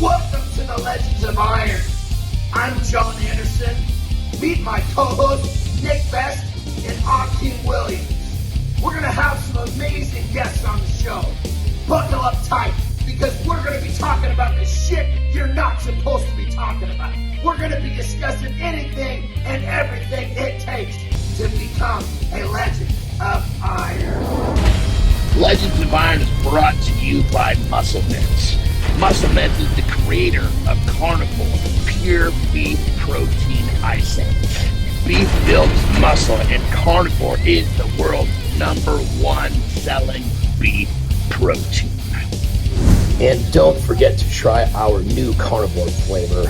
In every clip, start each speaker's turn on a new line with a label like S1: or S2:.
S1: Welcome to the Legends of Iron. I'm John Anderson. Meet my co-hosts, Nick Best and Akeem Williams. We're going to have some amazing guests on the show. Buckle up tight, because we're going to be talking about the shit you're not supposed to be talking about. We're going to be discussing anything and everything it takes to become a Legend of Iron.
S2: Legends of Iron is brought to you by Muscle Mints. Muscle Mints is the creator of Carnivore Pure Beef Protein Icing. Beef builds muscle, and Carnivore is the world's #1 selling beef protein. And don't forget to try our new Carnivore flavor,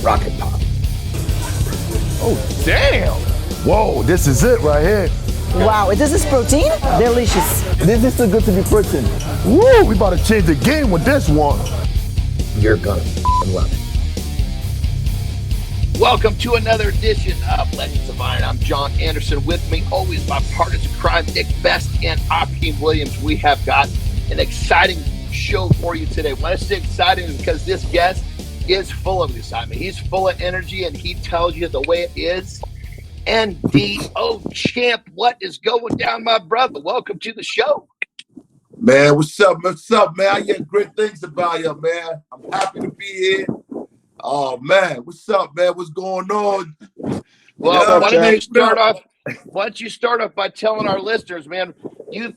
S2: Rocket Pop.
S3: Oh, damn. Whoa, this is it right here.
S4: Wow, this is protein? Delicious.
S3: This is too good to be protein. Woo, we about to change the game with this one.
S2: You're gonna love it. Welcome to another edition of Legends of Iron. I'm John Anderson. With me, always my partners in crime, Nick Best and Akeem Williams. We have got an exciting show for you today. Why I say exciting? Because this guest is full of excitement. He's full of energy, and he tells you the way it is. NDO Champ, what is going down, my brother? Welcome to the show.
S5: Man, what's up? What's up, man? I hear great things about you, man. I'm happy to be here. Oh, man. What's up, man? What's going on?
S2: Well, why don't you start off by telling our listeners, man, you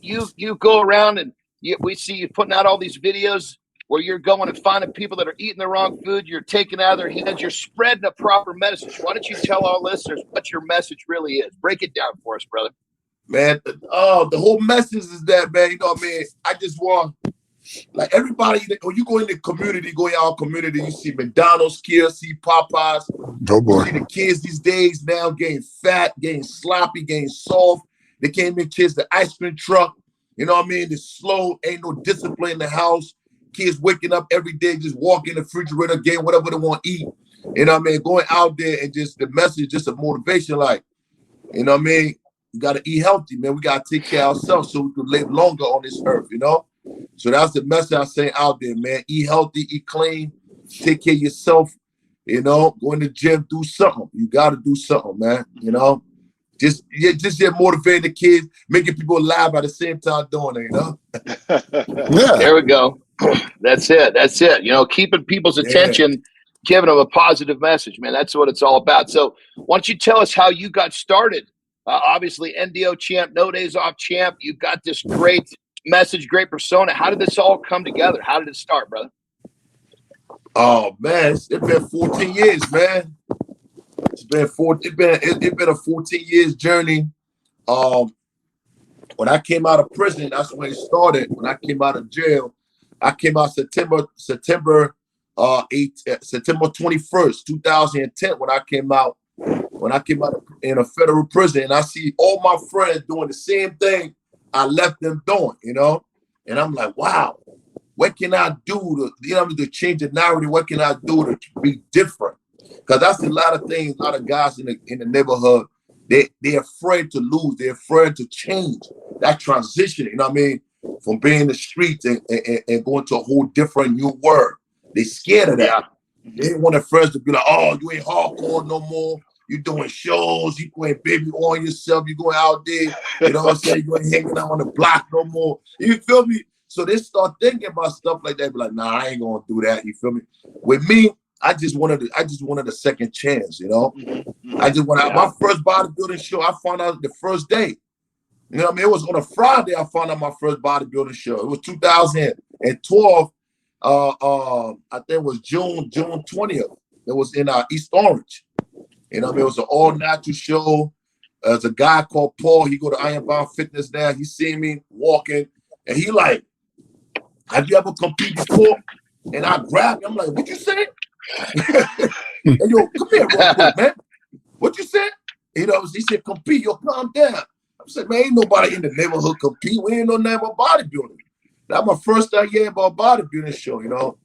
S2: go around and we see you putting out all these videos where you're going and finding people that are eating the wrong food, you're taking it out of their hands, you're spreading a proper message. Why don't you tell our listeners what your message really is? Break it down for us, brother.
S5: Man, the whole message is that, man, you know what I mean? I just want, like, everybody, when you go in the community, go in our community, you see McDonald's, KFC, Popeyes.
S3: Oh, boy.
S5: You see the kids these days now getting fat, getting sloppy, getting soft. They can't even chase the ice cream truck. You know what I mean? They're slow, ain't no discipline in the house. Kids waking up every day, just walk in the refrigerator, getting whatever they want to eat. You know what I mean? Going out there and just the message, just a motivation, like, you know what I mean? We got to eat healthy, man. We got to take care of ourselves so we can live longer on this earth, you know? So that's the message I say out there, man. Eat healthy, eat clean, take care of yourself, you know? Go in the gym, do something. You got to do something, man, you know? Just get motivating the kids, making people laugh at the same time doing it, you know?
S2: Yeah. There we go. That's it. You know, keeping people's attention, giving them a positive message, man. That's what it's all about. So why don't you tell us how you got started? Obviously, NDO Champ, No Days Off Champ. You've got this great message, great persona. How did this all come together? How did it start, brother?
S5: Oh, man, it's been 14 years, man. It's been a 14 years journey. When I came out of prison, that's when it started. When I came out of jail, I came out September 21st, 2010. When I came out in a federal prison, and I see all my friends doing the same thing I left them doing, you know, and I'm like, wow, what can I do to change the narrative? What can I do to be different? Because that's a lot of things. A lot of guys in the neighborhood, they're afraid to lose. They're afraid to change that transition. You know what I mean? From being in the streets and going to a whole different new world. They're scared of that. They want their friends to be like, oh, you ain't hardcore no more. You doing shows. You going baby on yourself. You going out there. You know what I'm saying? You going hanging out on the block no more. You feel me? So they start thinking about stuff like that. Be like, nah, I ain't gonna do that. You feel me? With me, I just wanted a second chance. You know, I just wanted my first bodybuilding show. I found out the first day. You know what I mean? It was on a Friday. I found out my first bodybuilding show. It was 2012. I think it was June 20th. It was in East Orange. You know what I mean? It was an all-natural show. There's a guy called Paul. He go to Ironbound Fitness now. He seen me walking, and he like, have you ever competed before? And I grabbed him. I'm like, what you say? And yo, come here real quick, man. What you said? You know, he said, compete. Yo, calm down. I said, man, ain't nobody in the neighborhood compete. We ain't no name about bodybuilding. That's my first time hearing about bodybuilding show, you know.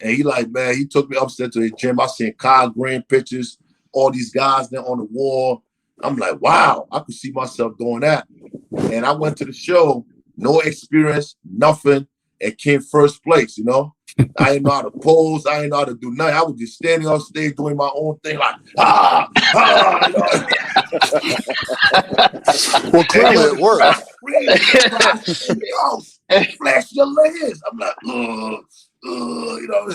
S5: And he like, man, he took me upstairs to his gym. I seen Kyle Green pictures, all these guys there on the wall. I'm like, wow, I could see myself doing that. And I went to the show, no experience, nothing. and came first place, you know. I didn't know how to pose. I didn't know how to do nothing. I was just standing on stage doing my own thing, like, you know?
S3: Well, clearly it worked.
S5: Flash your legs. I'm like, you know.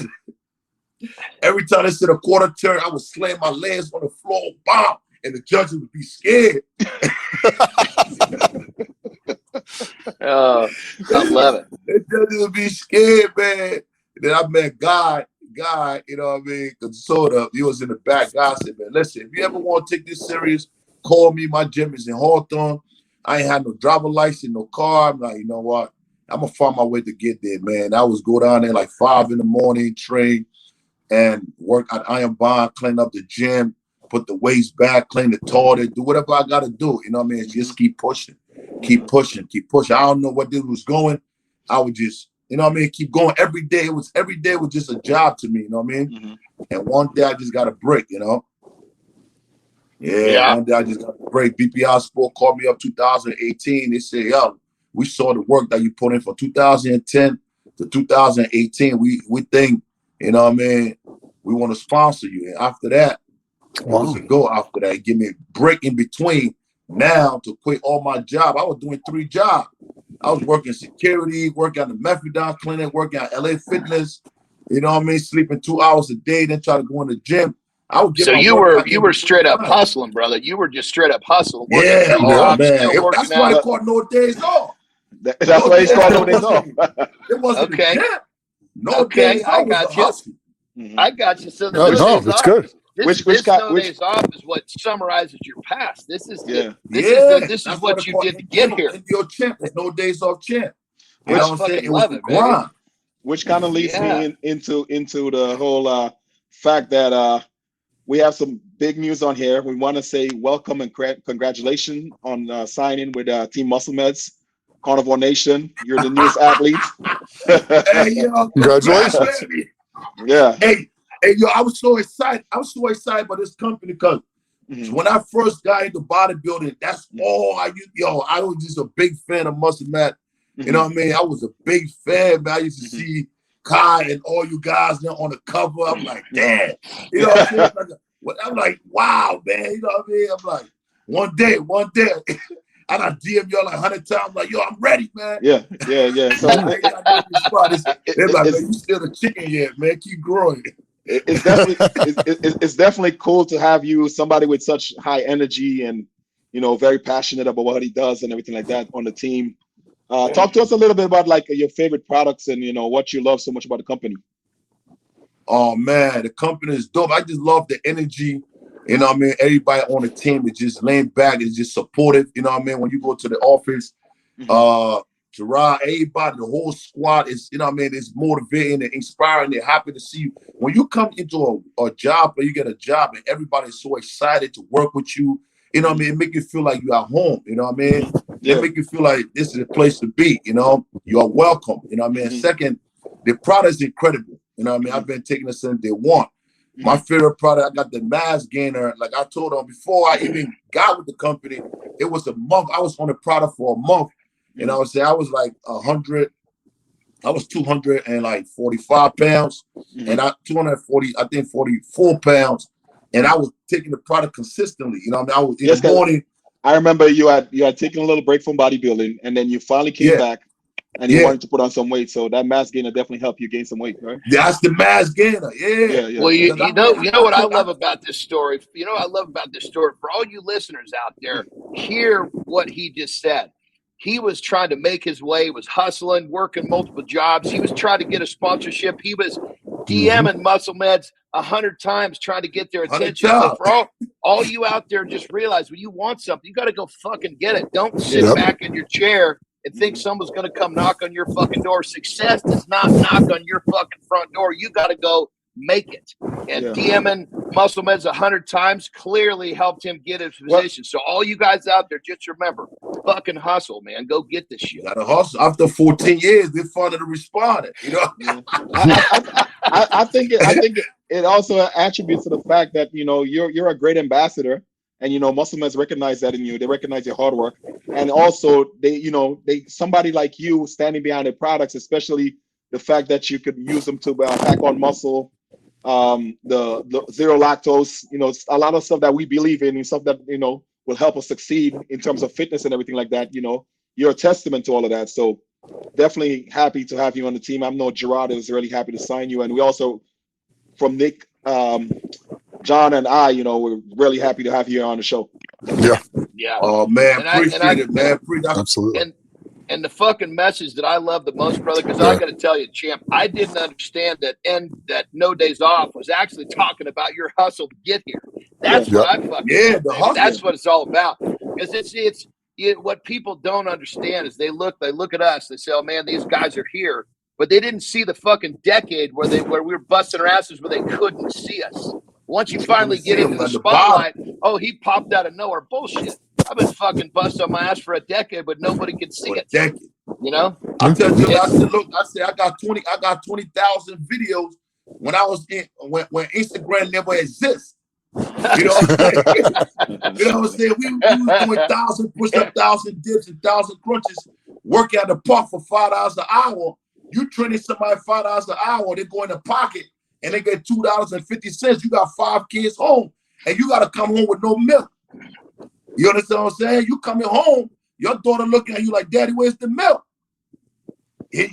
S5: Every time I said a quarter turn, I would slam my legs on the floor, bomb, and the judges would be scared.
S2: I love it.
S5: The judges would be scared, man. And then I met Guy, you know what I mean? Sort of, he was in the back. Guy said, man, listen, if you ever want to take this serious, call me. My gym is in Hawthorne. I ain't had no driver license, no car. I'm like, you know what? I'm going to find my way to get there, man. I was go down there like 5 in the morning, train, and work at Iron Bond, clean up the gym, put the weights back, clean the toilet, do whatever I got to do. You know what I mean? Just keep pushing. I don't know what this was going. I would just, you know what I mean, keep going. Every day was just a job to me, you know what I mean? Mm-hmm. And one day I just got a break, you know? Yeah, one day I just got a break. BPI Sport called me up 2018. They said, yo, we saw the work that you put in from 2010 to 2018. We think, you know what I mean, we want to sponsor you. And after that, it was a go after that. Give me a break in between now to quit all my job. I was doing 3 jobs. I was working security, working at the Methadone clinic, working at LA Fitness, you know what I mean, sleeping 2 hours a day, then try to go in the gym. I would get
S2: so you were straight up hustling, brother. You were just straight up hustling.
S5: Yeah, man. That's why I caught no days off.
S6: That's why he's called no days off.
S5: It wasn't
S2: okay.
S5: No days off.
S2: I got you.
S6: Mm-hmm.
S2: I got you. So
S3: that's good.
S2: Which days off is what summarizes your past. This is what you did to get here.
S5: NDO Champ. There's no days off champ. You know what I'm saying? It was the grind.
S6: Which kind of leads me into the whole fact that we have some big news on here. We want to say welcome and congratulations on signing with Team Muscle Meds, Carnivore Nation. You're the newest athlete.
S5: Hey, yo,
S3: congratulations.
S6: Yeah.
S5: Hey, yo, I was so excited. I was so excited by this company because when I first got into bodybuilding, that's all I used. Yo, I was just a big fan of Muscle Mat. You know what I mean? I was a big fan, man. I used to see Kai and all you guys there on the cover. I'm like, damn. You know what I'm saying? I'm like, wow, man. You know what I mean? I'm like, one day. And I DM y'all like 100 times, like, yo, I'm ready, man.
S6: Yeah. So
S5: they're like, man, you still the chicken yet, man. Keep growing.
S6: It's definitely cool to have you, somebody with such high energy and, you know, very passionate about what he does and everything like that on the team. Talk to us a little bit about like your favorite products and, you know, what you love so much about the company.
S5: Oh man, the company is dope. I just love the energy. You know what I mean? Everybody on the team is just laying back, is just supportive. You know what I mean? When you go to the office, Gerard, everybody, the whole squad is, you know what I mean, it's motivating and inspiring. They're happy to see you. When you come into a job or you get a job and everybody's so excited to work with you, you know what I mean? It make you feel like you're at home, you know what I mean? It make you feel like this is a place to be, you know? You're welcome, you know what I mean? Second, the product is incredible, you know what I mean? I've been taking it since day one. My favorite product, I got the mass gainer. Like I told them before I even got with the company, it was a month. I was on the product for a month. And I was saying I was like 100. I was 245 pounds, and I 240, I think 44 pounds, and I was taking the product consistently. You know, what I mean, I was in the morning.
S6: I remember you had taken a little break from bodybuilding, and then you finally came back, and you wanted to put on some weight. So that mass gainer definitely helped you gain some weight, right?
S5: That's the mass gainer. Yeah.
S2: Well, you know what I love about this story. You know what I love about this story for all you listeners out there. Hear what he just said. He was trying to make his way, was hustling, working multiple jobs. He was trying to get a sponsorship. He was DMing Muscle Meds 100 times trying to get their attention. So for all you out there, just realize when you want something, you got to go fucking get it. Don't sit back in your chair and think someone's going to come knock on your fucking door. Success does not knock on your fucking front door. You got to go make it. And DMing Muscle Meds 100 times clearly helped him get his position. So all you guys out there, just remember, fucking hustle, man. Go get this shit.
S5: Gotta hustle. After 14 years, they finally responded. You know,
S6: I think it also attributes to the fact that, you know, you're a great ambassador, And Muscle Men's recognize that in you. They recognize your hard work, and also they somebody like you standing behind the products, especially the fact that you could use them to pack on muscle, the zero lactose, a lot of stuff that we believe in and stuff that will help us succeed in terms of fitness and everything like that. You're a testament to all of that. So definitely happy to have you on the team. I know Gerard is really happy to sign you, and we also, from Nick, John, and I, we're really happy to have you on the show.
S3: Yeah.
S2: Yeah.
S5: Oh man, appreciate it, man.
S3: Absolutely.
S2: And the fucking message that I love the most, brother, because I got to tell you, Champ, I didn't understand that that No Days Off was actually talking about your hustle to get here. That's what I fucking love, that's what it's all about. Because it's what people don't understand is they look at us, they say, oh man, these guys are here, but they didn't see the fucking decade where we were busting our asses where they couldn't see us. Once you finally get into the spotlight, oh, he popped out of nowhere. Bullshit. I've been fucking busted on my ass for a decade, but nobody can see it.
S5: I tell you, I said, look, I got 20,000 videos when I was when Instagram never exists. You know what I'm saying? You know what I'm saying? We was doing 1,000 push-ups, 1,000 dips, and 1,000 crunches, working at the park for $5 an hour. You training somebody $5 an hour, they go in the pocket and they get $2.50. You got 5 kids home, and you got to come home with no milk. You understand what I'm saying? You coming home, your daughter looking at you like, Daddy, where's the milk? You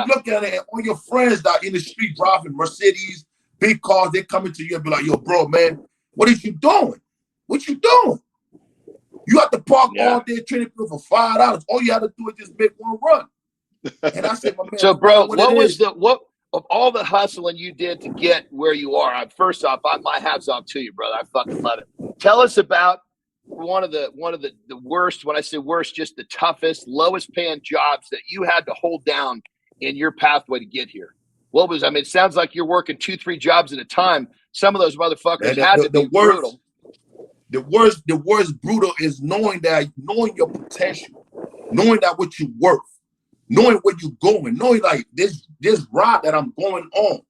S5: look at it, and all your friends that in the street driving Mercedes, big cars, they coming to you and be like, yo, bro, man, what is you doing? What you doing? You have to park all day training for $5. All you have to do is just make one run. And I said, my man,
S2: so, bro, what of all the hustling you did to get where you are? First off, my hat's off to you, brother. I fucking love it. Tell us about one of the worst, when I say worst, just the toughest, lowest paying jobs that you had to hold down in your pathway to get here. It sounds like you're working 2-3 jobs at a time. Some of those motherfuckers had to be brutal.
S5: The worst brutal is knowing your potential, knowing that what you're worth, knowing where you're going, knowing like this route that I'm going on.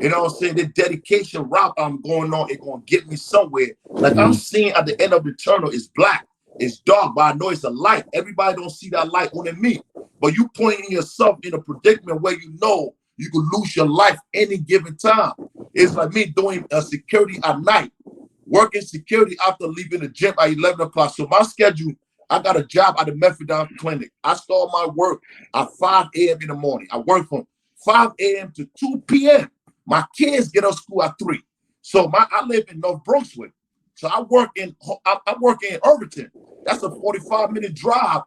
S5: You know what I'm saying? The dedication route I'm going on, it's going to get me somewhere. Like I'm seeing at the end of the tunnel, it's black, it's dark, but I know it's a light. Everybody don't see that light only me. But you pointing yourself in a predicament where you know you could lose your life any given time. It's like me doing security at night, working security after leaving the gym at 11 o'clock. So my schedule, I got a job at the methadone clinic. I start my work at 5 a.m. in the morning. I work from 5 a.m. to 2 p.m. My kids get out of school at 3. So I live in North Brunswick. So I work in Irvington. That's a 45-minute drive.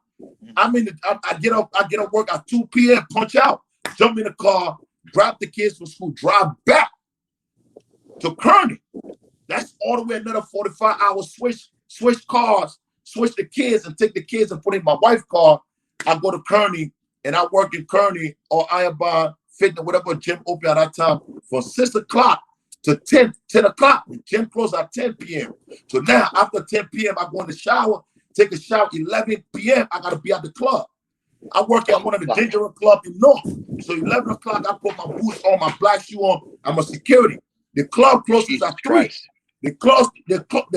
S5: I get up work at 2 p.m., punch out, jump in the car, drop the kids from school, drive back to Kearney. That's all the way another 45 hours, switch cars, switch the kids and take the kids and put in my wife's car. I go to Kearney and I work in Kearney or Ironbound, Fitness, whatever gym open at that time, from 6 o'clock to 10 o'clock. The gym closed at 10 p.m. So now after 10 p.m., I go in the shower, take a shower. 11 p.m., I got to be at the club. I work at one of the dangerous clubs in North. So 11 o'clock, I put my boots on, my black shoe on. I'm a security. The club closes at 3. The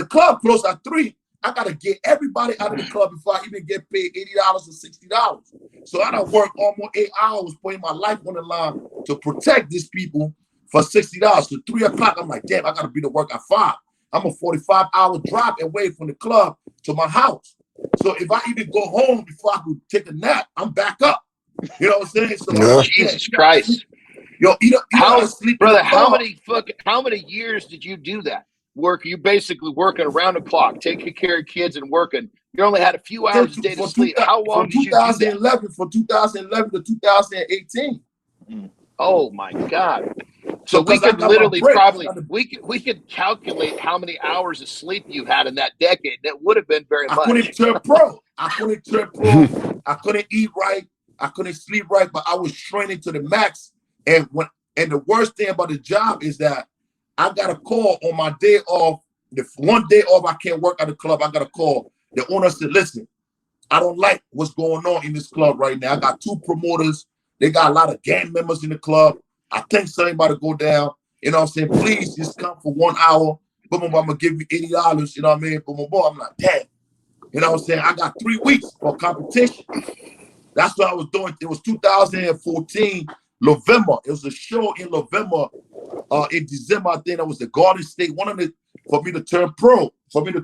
S5: club closes at 3. I got to get everybody out of the club before I even get paid $80 or $60. So I don't work almost 8 hours putting my life on the line to protect these people for $60. So 3 o'clock, I'm like, damn, I got to be to work at 5. I'm a 45-hour drive away from the club to my house. So if I even go home before I could take a nap, I'm back up. You know what I'm saying? So
S2: Jesus Christ.
S5: Yo,
S2: how many years did you do that? You basically working around the clock, taking care of kids and working. You only had a few hours a day to sleep. How long did you do that?
S5: From 2011 to 2018.
S2: Oh my God. So we could literally we could calculate how many hours of sleep you had in that decade. That would have been very much.
S5: I couldn't turn pro. I couldn't eat right. I couldn't sleep right, but I was training to the max. And the worst thing about the job is that I got a call on my day off. The one day off I can't work at the club, I got a call. The owner said, listen, I don't like what's going on in this club right now. I got 2 promoters. They got a lot of gang members in the club. I think something about to go down. You know what I'm saying? Please just come for 1 hour boom, boom, I'm gonna give you $80. You know what I mean? Boom, boom, boom. I'm like, damn. You know what I'm saying? I got 3 weeks for competition. That's what I was doing. It was 2014 November. It was a show in November. In December, I think that was the Garden State. One of the for me to turn pro, for me to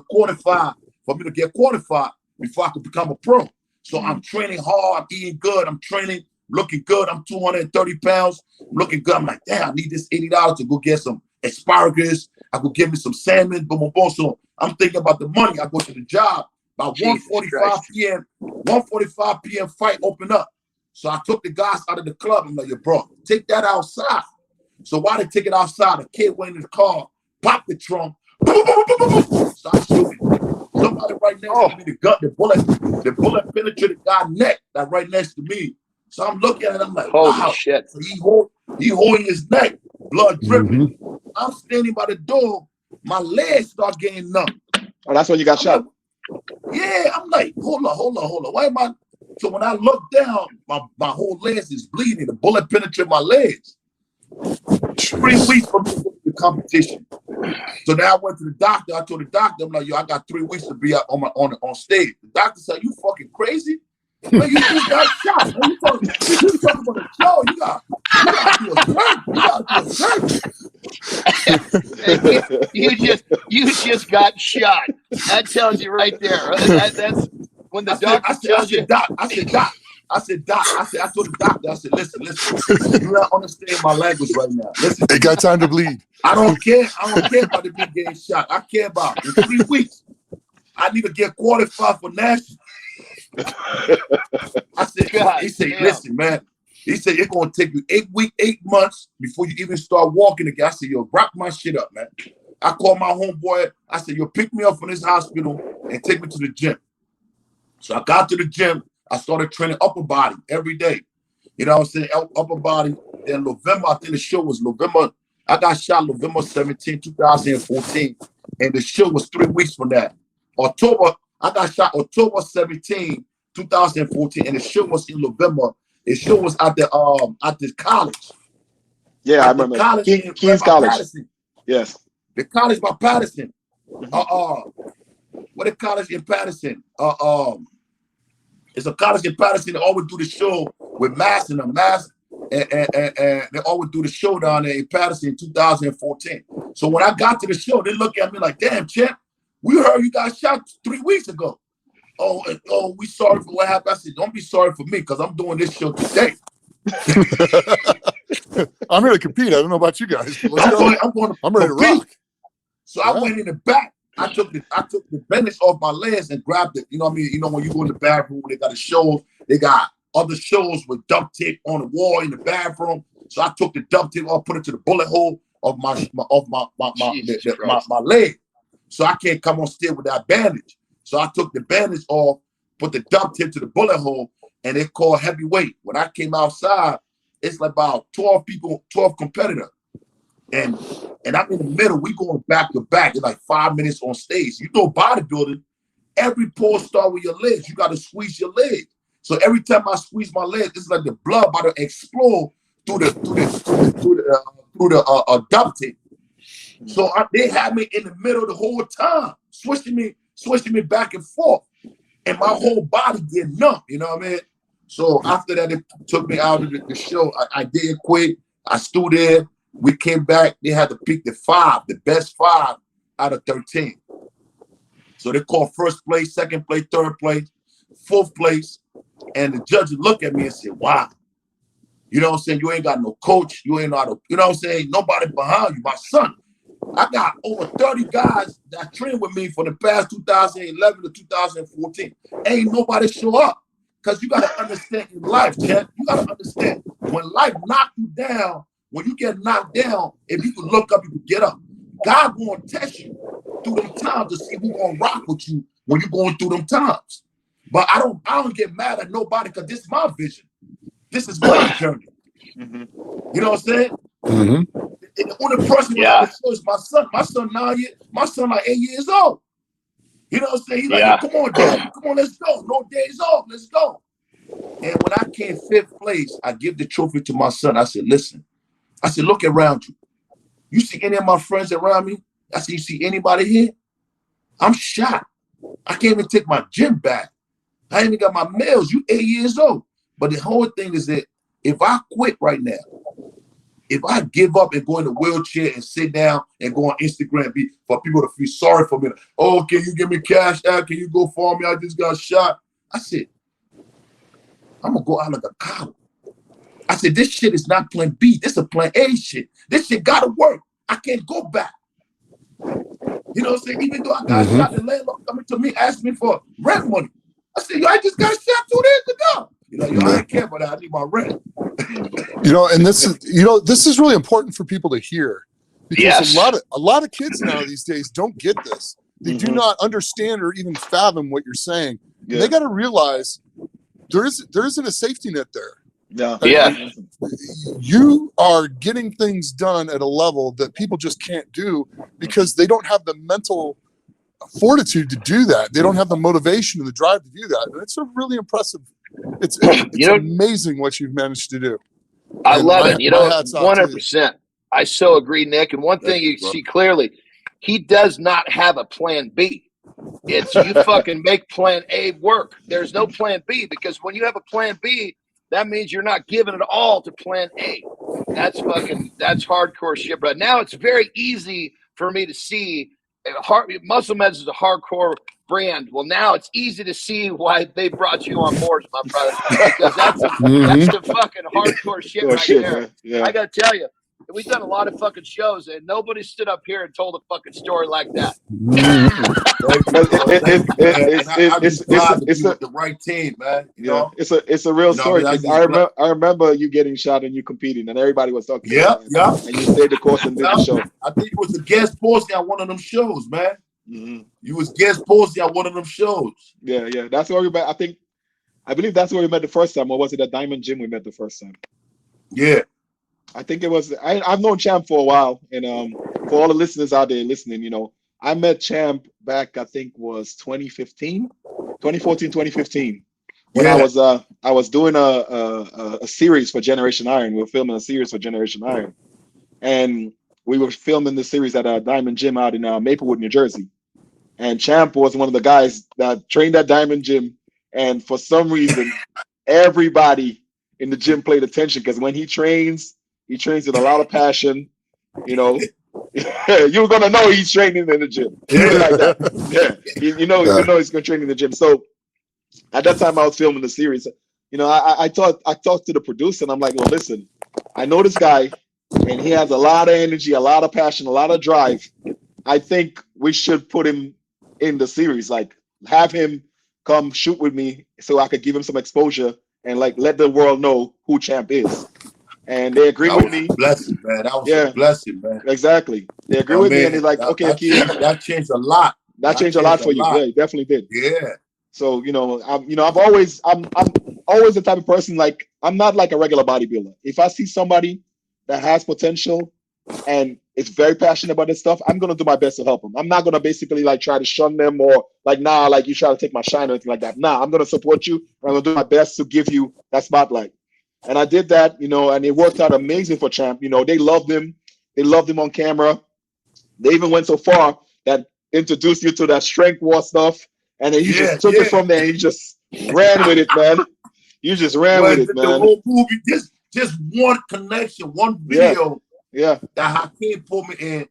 S5: qualify, for me to get qualified before I could become a pro. So I'm training hard, I'm eating good, I'm training, looking good. I'm 230 pounds, looking good. I'm like, damn, I need this $80 to go get some asparagus. I could get me some salmon, boom, boom, boom. So I'm thinking about the money. I go to the job. About 1:45 p.m., 1:45 p.m. fight open up. So I took the guys out of the club. I'm like, yo, bro, take that outside. So while they take it outside, the kid went in the car, popped the trunk, boom, boom, boom, boom, boom, start shooting. Somebody right next to me, the bullet penetrated the guy's neck, that right next to me. So I'm looking at it, I'm like,
S2: holy
S5: wow.
S2: shit.
S5: So he holding his neck, blood dripping. I'm standing by the door, my legs start getting numb.
S6: Oh, that's when you got shot.
S5: Yeah, I'm like, hold on. Why am I? So when I look down, my whole legs is bleeding. The bullet penetrated my legs. 3 weeks from the competition. So now I went to the doctor. I told the doctor, I'm like, yo, I got 3 weeks to be out on stage. The doctor said, you fucking crazy? Man, you just got shot. Man, you talking about a show. You got to do a surgery.
S2: You just got shot. That tells you right there. That's when the doctor tells you.
S5: I told the doctor, I said, listen, you don't understand my language right now. Listen.
S3: They got time to bleed.
S5: I don't care about the big getting shot. I care about in 3 weeks. I need to get qualified for national. I said, he said, listen, man. He said, it's going to take you 8 months before you even start walking again. I said, yo, wrap my shit up, man. I called my homeboy. I said, yo, pick me up from this hospital and take me to the gym. So I got to the gym. I started training upper body every day. You know what I'm saying? Upper body. Then November, I think the show was November. I got shot November 17, 2014. And the show was 3 weeks from that. I got shot October 17, 2014. And the show was in November. The show was at the college.
S6: Yeah, I remember.
S5: College
S6: King's College.
S5: Patterson.
S6: Yes.
S5: The college by Patterson. What a college in Patterson? It's a college in Patterson. They always do the show with masks and and they always do the show down there in Patterson in 2014. So when I got to the show, they look at me like, damn, champ, we heard you got shot 3 weeks ago. Oh, we sorry for what happened. I said, don't be sorry for me because I'm doing this show today.
S3: I'm here to compete. I don't know about you guys.
S5: I'm ready to rock. So
S3: Yeah.
S5: I went in the back. I took the bandage off my legs and grabbed it. You know what I mean? You know, when you go in the bathroom, they got a show. They got other shows with duct tape on the wall in the bathroom. So I took the duct tape off, put it to the bullet hole of my leg. So I can't come on stage with that bandage. So I took the bandage off, put the duct tape to the bullet hole, and they called heavyweight. When I came outside, it's like about 12 people, 12 competitors. And I'm in the middle. We going back to back in like 5 minutes on stage. You know, bodybuilding, every pull start with your legs. You got to squeeze your legs. So every time I squeeze my legs, it's like the blood about to explode through the duct tape. So they had me in the middle the whole time, switching me back and forth, and my whole body getting numb. You know what I mean? So after that, they took me out of the show. I didn't quit. I stood there. We came back. They had to pick the best 5 out of 13. So they called first place, second place, third place, fourth place. And the judge would look at me and say, wow. You know what I'm saying? You ain't got no coach. You ain't know you know what I'm saying? Nobody behind you. My son, I got over 30 guys that trained with me for the past 2011 to 2014. Ain't nobody show up. Because you got to understand in life, champ. You got to understand when life knock you down, when you get knocked down, if you can look up, you can get up. God going to test you through them times to see who's going to rock with you when you're going through them times. But I don't get mad at nobody because this is my vision. This is my journey.
S6: Mm-hmm.
S5: You know what I'm saying?
S3: Mm-hmm.
S5: The only person who is my son. My son 9 years. My son like 8 years old. You know what I'm saying? He's like, come on, Dad. Come on, let's go. No days off. Let's go. And when I came 5th place, I give the trophy to my son. I said, listen. I said, look around you. You see any of my friends around me? I said, you see anybody here? I'm shot. I can't even take my gym back. I ain't even got my meals. You 8 years old. But the whole thing is that if I quit right now, if I give up and go in a wheelchair and sit down and go on Instagram for people to feel sorry for me, oh, can you give me cash out? Can you go for me? I just got shot. I said, I'm going to go out like a coward. I said, this shit is not plan B. This is a plan A shit. This shit got to work. I can't go back. You know what I'm saying? Even though I got shot, the landlord coming to me, asking me for rent money. I said, yo, I just got shot 2 days ago. You know, yo, I ain't care about that. I need my rent.
S7: You know, and this is really important for people to hear, because a lot of kids now these days don't get this. They do not understand or even fathom what you're saying. Yeah. They got to realize there isn't a safety net there.
S2: Yeah.
S7: You are getting things done at a level that people just can't do because they don't have the mental fortitude to do that. They don't have the motivation and the drive to do that. And it's a really impressive. It's amazing what you've managed to do.
S2: I love it. 100%. I so agree, Nick. And one thing you see clearly, he does not have a plan B. It's you fucking make plan A work. There's no plan B, because when you have a plan B, that means you're not giving it all to plan A. That's hardcore shit, bro. Now it's very easy for me to see Muscle Meds is a hardcore brand. Well, now it's easy to see why they brought you on board, my brother, because that's the fucking hardcore shit there. Yeah. I gotta tell you, we've done a lot of fucking shows, and nobody stood up here and told a fucking story like that.
S5: It's the right team, man. You know?
S6: It's a real story. I remember you getting shot and you competing, and everybody was talking. And you stayed the course and did the show.
S5: I think it was the guest posting at one of them shows, man. You was guest posting at one of them shows.
S6: Yeah. That's where we met. I believe that's where we met the first time, or was it at Diamond Gym we met the first time?
S5: Yeah.
S6: I think it was. I've known Champ for a while, and for all the listeners out there listening, you know, I met Champ back, I think was 2014, 2015, when I was doing a series for Generation Iron. We were filming a series for Generation Iron, and we were filming the series at a Diamond Gym out in Maplewood, New Jersey. And Champ was one of the guys that trained at Diamond Gym, and for some reason, everybody in the gym paid attention, because when he trains with a lot of passion. You know, you're gonna know he's training in the gym. Like that. Yeah, you know he's gonna train in the gym. So at that time I was filming the series. You know, I talked to the producer, and I'm like, well, listen, I know this guy, and he has a lot of energy, a lot of passion, a lot of drive. I think we should put him in the series, like have him come shoot with me, so I could give him some exposure and like let the world know who Champ is. And they agreed with me.
S5: Blessing, man. That was a blessing, man.
S6: Exactly. They agreed with me, and he's like, okay,
S5: that changed a lot.
S6: That changed a lot for you. Yeah, it definitely did.
S5: Yeah.
S6: So I'm always the type of person, like, I'm not like a regular bodybuilder. If I see somebody that has potential and is very passionate about this stuff, I'm gonna do my best to help them. I'm not gonna basically like try to shun them, or like, nah, like you try to take my shine or anything like that. Nah, I'm gonna support you. I'm gonna do my best to give you that spotlight. And I did that, you know, and it worked out amazing for Champ. You know, they loved him. They loved him on camera. They even went so far that introduced you to that strength war stuff. And then you just took it from there, and you just ran with it, man. You just ran with it, man.
S5: The whole movie, just one connection, one video that Hakeem put me in.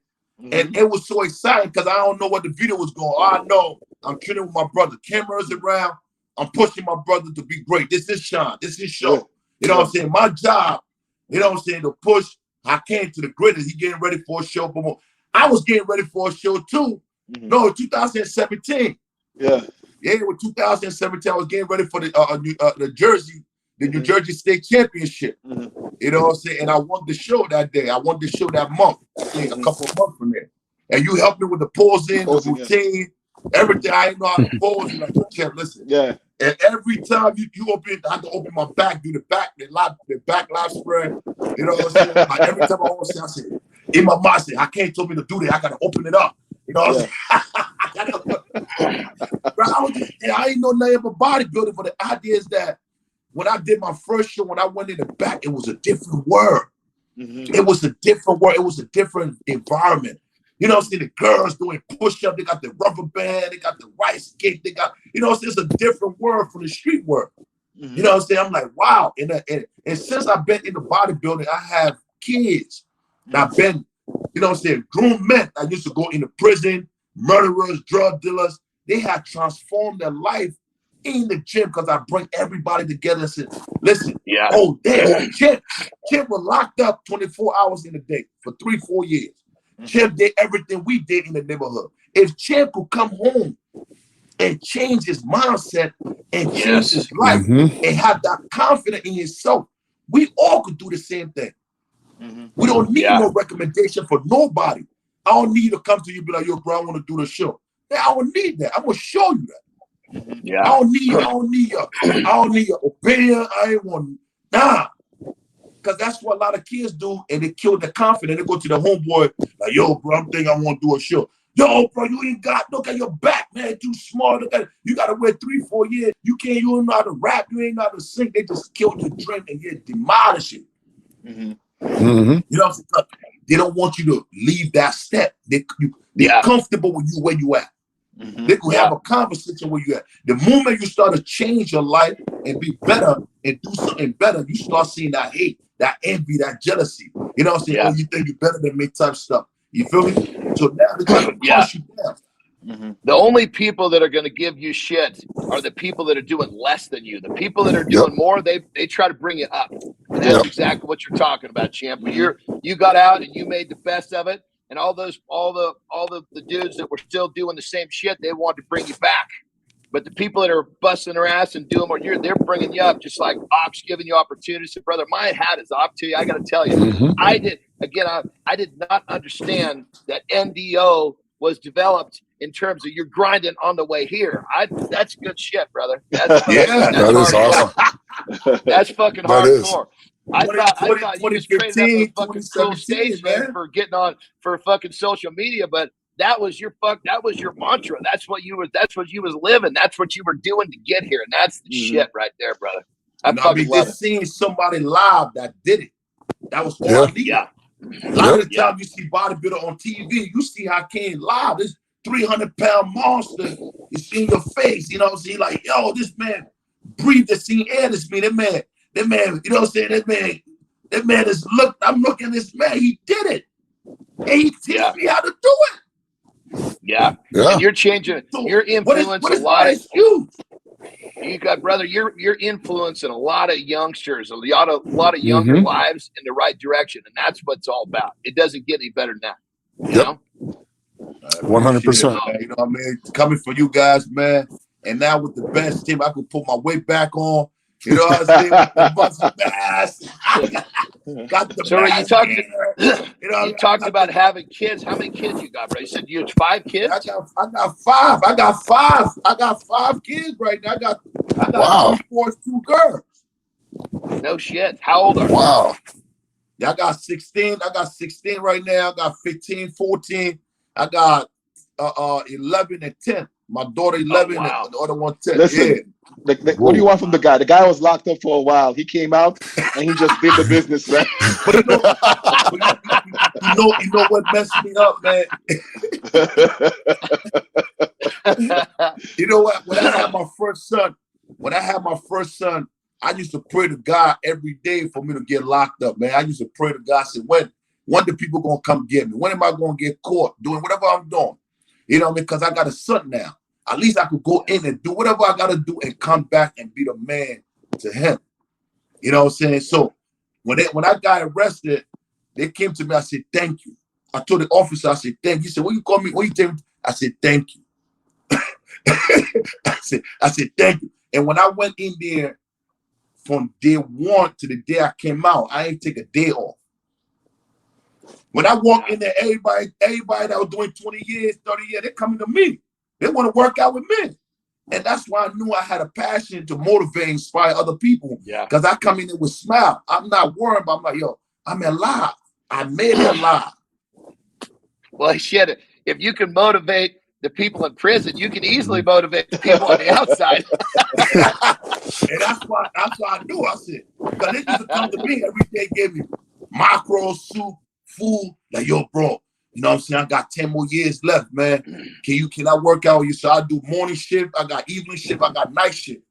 S5: And it was so exciting, because I don't know what the video was going. I know I'm training with my brother. Cameras around. I'm pushing my brother to be great. This is Sean. This is show. Yeah. You know what I'm saying? My job, you know what I'm saying, to push Hakeem to the greatest. He getting ready for a show. I was getting ready for a show too. No, 2017. Yeah, with 2017, I was getting ready for the New Jersey State Championship. You know what I'm saying? And I won the show that day. I won the show that month. I think a couple of months from there. And you helped me with the posing, the routine, everything. I didn't know how to pose. You're like, Champ, listen. Yeah. And every time you open, I had to open my back, do the back live spread. You know what I'm saying? Like every time I say, in my mind, I say, I can't tell me to do that. I gotta open it up. You know what I'm saying? I ain't know nothing about bodybuilding, but the idea is that when I did my first show, when I went in the back, it was a different world. It was a different world. It was a different environment. You know what I'm saying? The girls doing push-up, they got the rubber band, they got the rice cake, they got, you know, it's a different world from the street world. You know what I'm saying? I'm like, wow. And since I've been in the bodybuilding, I have kids. And I've been, you know what I'm saying, grown men. I used to go into prison, murderers, drug dealers. They have transformed their life in the gym because I bring everybody together and say, listen, oh, damn, Champ was locked up 24 hours in a day for 3-4 years. Champ did everything we did in the neighborhood. If Champ could come home and change his mindset and change his life and have that confidence in himself, we all could do the same thing. We don't need no recommendation for nobody. I don't need to come to you and be like, yo, bro, I want to do the show. Man, I don't need that. I'm gonna show you that. I don't need your opinion. I ain't want because that's what a lot of kids do, and they kill their confidence. They go to the homeboy like, yo, bro, I'm thinking I want to do a show. Yo, bro, you ain't got, look at your back, man, too small. Look at it. You got to wait 3-4 years. You don't know how to rap. You ain't know how to sing. They just kill your dream and you demolish it. You know what I'm saying? They don't want you to leave that step. They're comfortable with you where you at. They could have a conversation where you at. The moment you start to change your life and be better and do something better, you start seeing that hate, that envy, that jealousy. You know what I'm saying? Oh, you think you're better than me type stuff. You feel me? So now they're trying to push you down.
S2: The only people that are going to give you shit are the people that are doing less than you. The people that are doing more, they try to bring you up. And that's exactly what you're talking about, Champ. You got out and you made the best of it, and all the dudes that were still doing the same shit, they wanted to bring you back. But the people that are busting their ass and doing what they're bringing you up, just like Ox giving you opportunities. So, brother, my hat is off to you. I got to tell you, I did not understand that NDO was developed in terms of you're grinding on the way here. That's good shit, brother. That's
S7: that is awesome.
S2: That's fucking hardcore. I thought you was training up a fucking cool stage, man, for getting on for fucking social media, but that was your mantra. That's what you was living. That's what you were doing to get here. And that's the shit right there, brother. I fucking love it.
S5: Just seeing somebody live that did it. That was all I needed. A lot of the time you see bodybuilder on TV, you see how Kane live, this 300-pound monster is in your face. You know what I'm saying? Like, yo, this man breathed the same air as me. That man, you know what I'm saying? That man is I'm looking at this man, he did it. And he teach me how to do it.
S2: And you're changing your influence a lot of you. You got, brother, you're influencing a lot of youngsters, a lot of younger lives in the right direction, and that's what it's all about. It doesn't get any better than that. You know?
S7: 100%.
S5: You know what I mean? Coming for you guys, man. And now with the best team, I could put my weight back on. You know what I'm saying? The muscle mass. Got the
S2: so you talked about having kids. How many kids you got, bro? You said you had 5 kids?
S5: I got 5. I got 5 kids right now. I got 3 boys, 2 girls.
S2: No shit. How old are you?
S7: Wow.
S5: Yeah, I got 16. I got 16 right now. I got 15, 14. I got 11 and 10. My daughter 11 and the other one 10.
S6: Listen, what do you want from the guy? The guy was locked up for a while. He came out and he just did the business, man.
S5: But you know what messed me up, man? You know what? When I had my first son, I used to pray to God every day for me to get locked up, man. I used to pray to God, I said, when the people gonna come get me? When am I gonna get caught doing whatever I'm doing? You know what I mean? Because I got a son now. At least I could go in and do whatever I got to do and come back and be the man to him. You know what I'm saying? So when I got arrested, they came to me. I said, thank you. I told the officer, I said, thank you. He said, what you call me? What you tell me? I said, thank you. I said, thank you. And when I went in there from day 1 to the day I came out, I ain't take a day off. When I walk in there, everybody that was doing 20 years, 30 years, they're coming to me. They want to work out with me. And that's why I knew I had a passion to motivate and inspire other people. Because I come in there with smile. I'm not worried, but I'm like, yo, I'm alive. I made it alive.
S2: Well, shit, if you can motivate the people in prison, you can easily motivate the people on the outside.
S5: And that's why I knew. I said, because they used to come to me every day, gave me macro soup, food. Like, yo, bro, You know what I'm saying? I got 10 more years left, man. Can I work out with you? So I do morning shift, I got evening shift, I got night shift.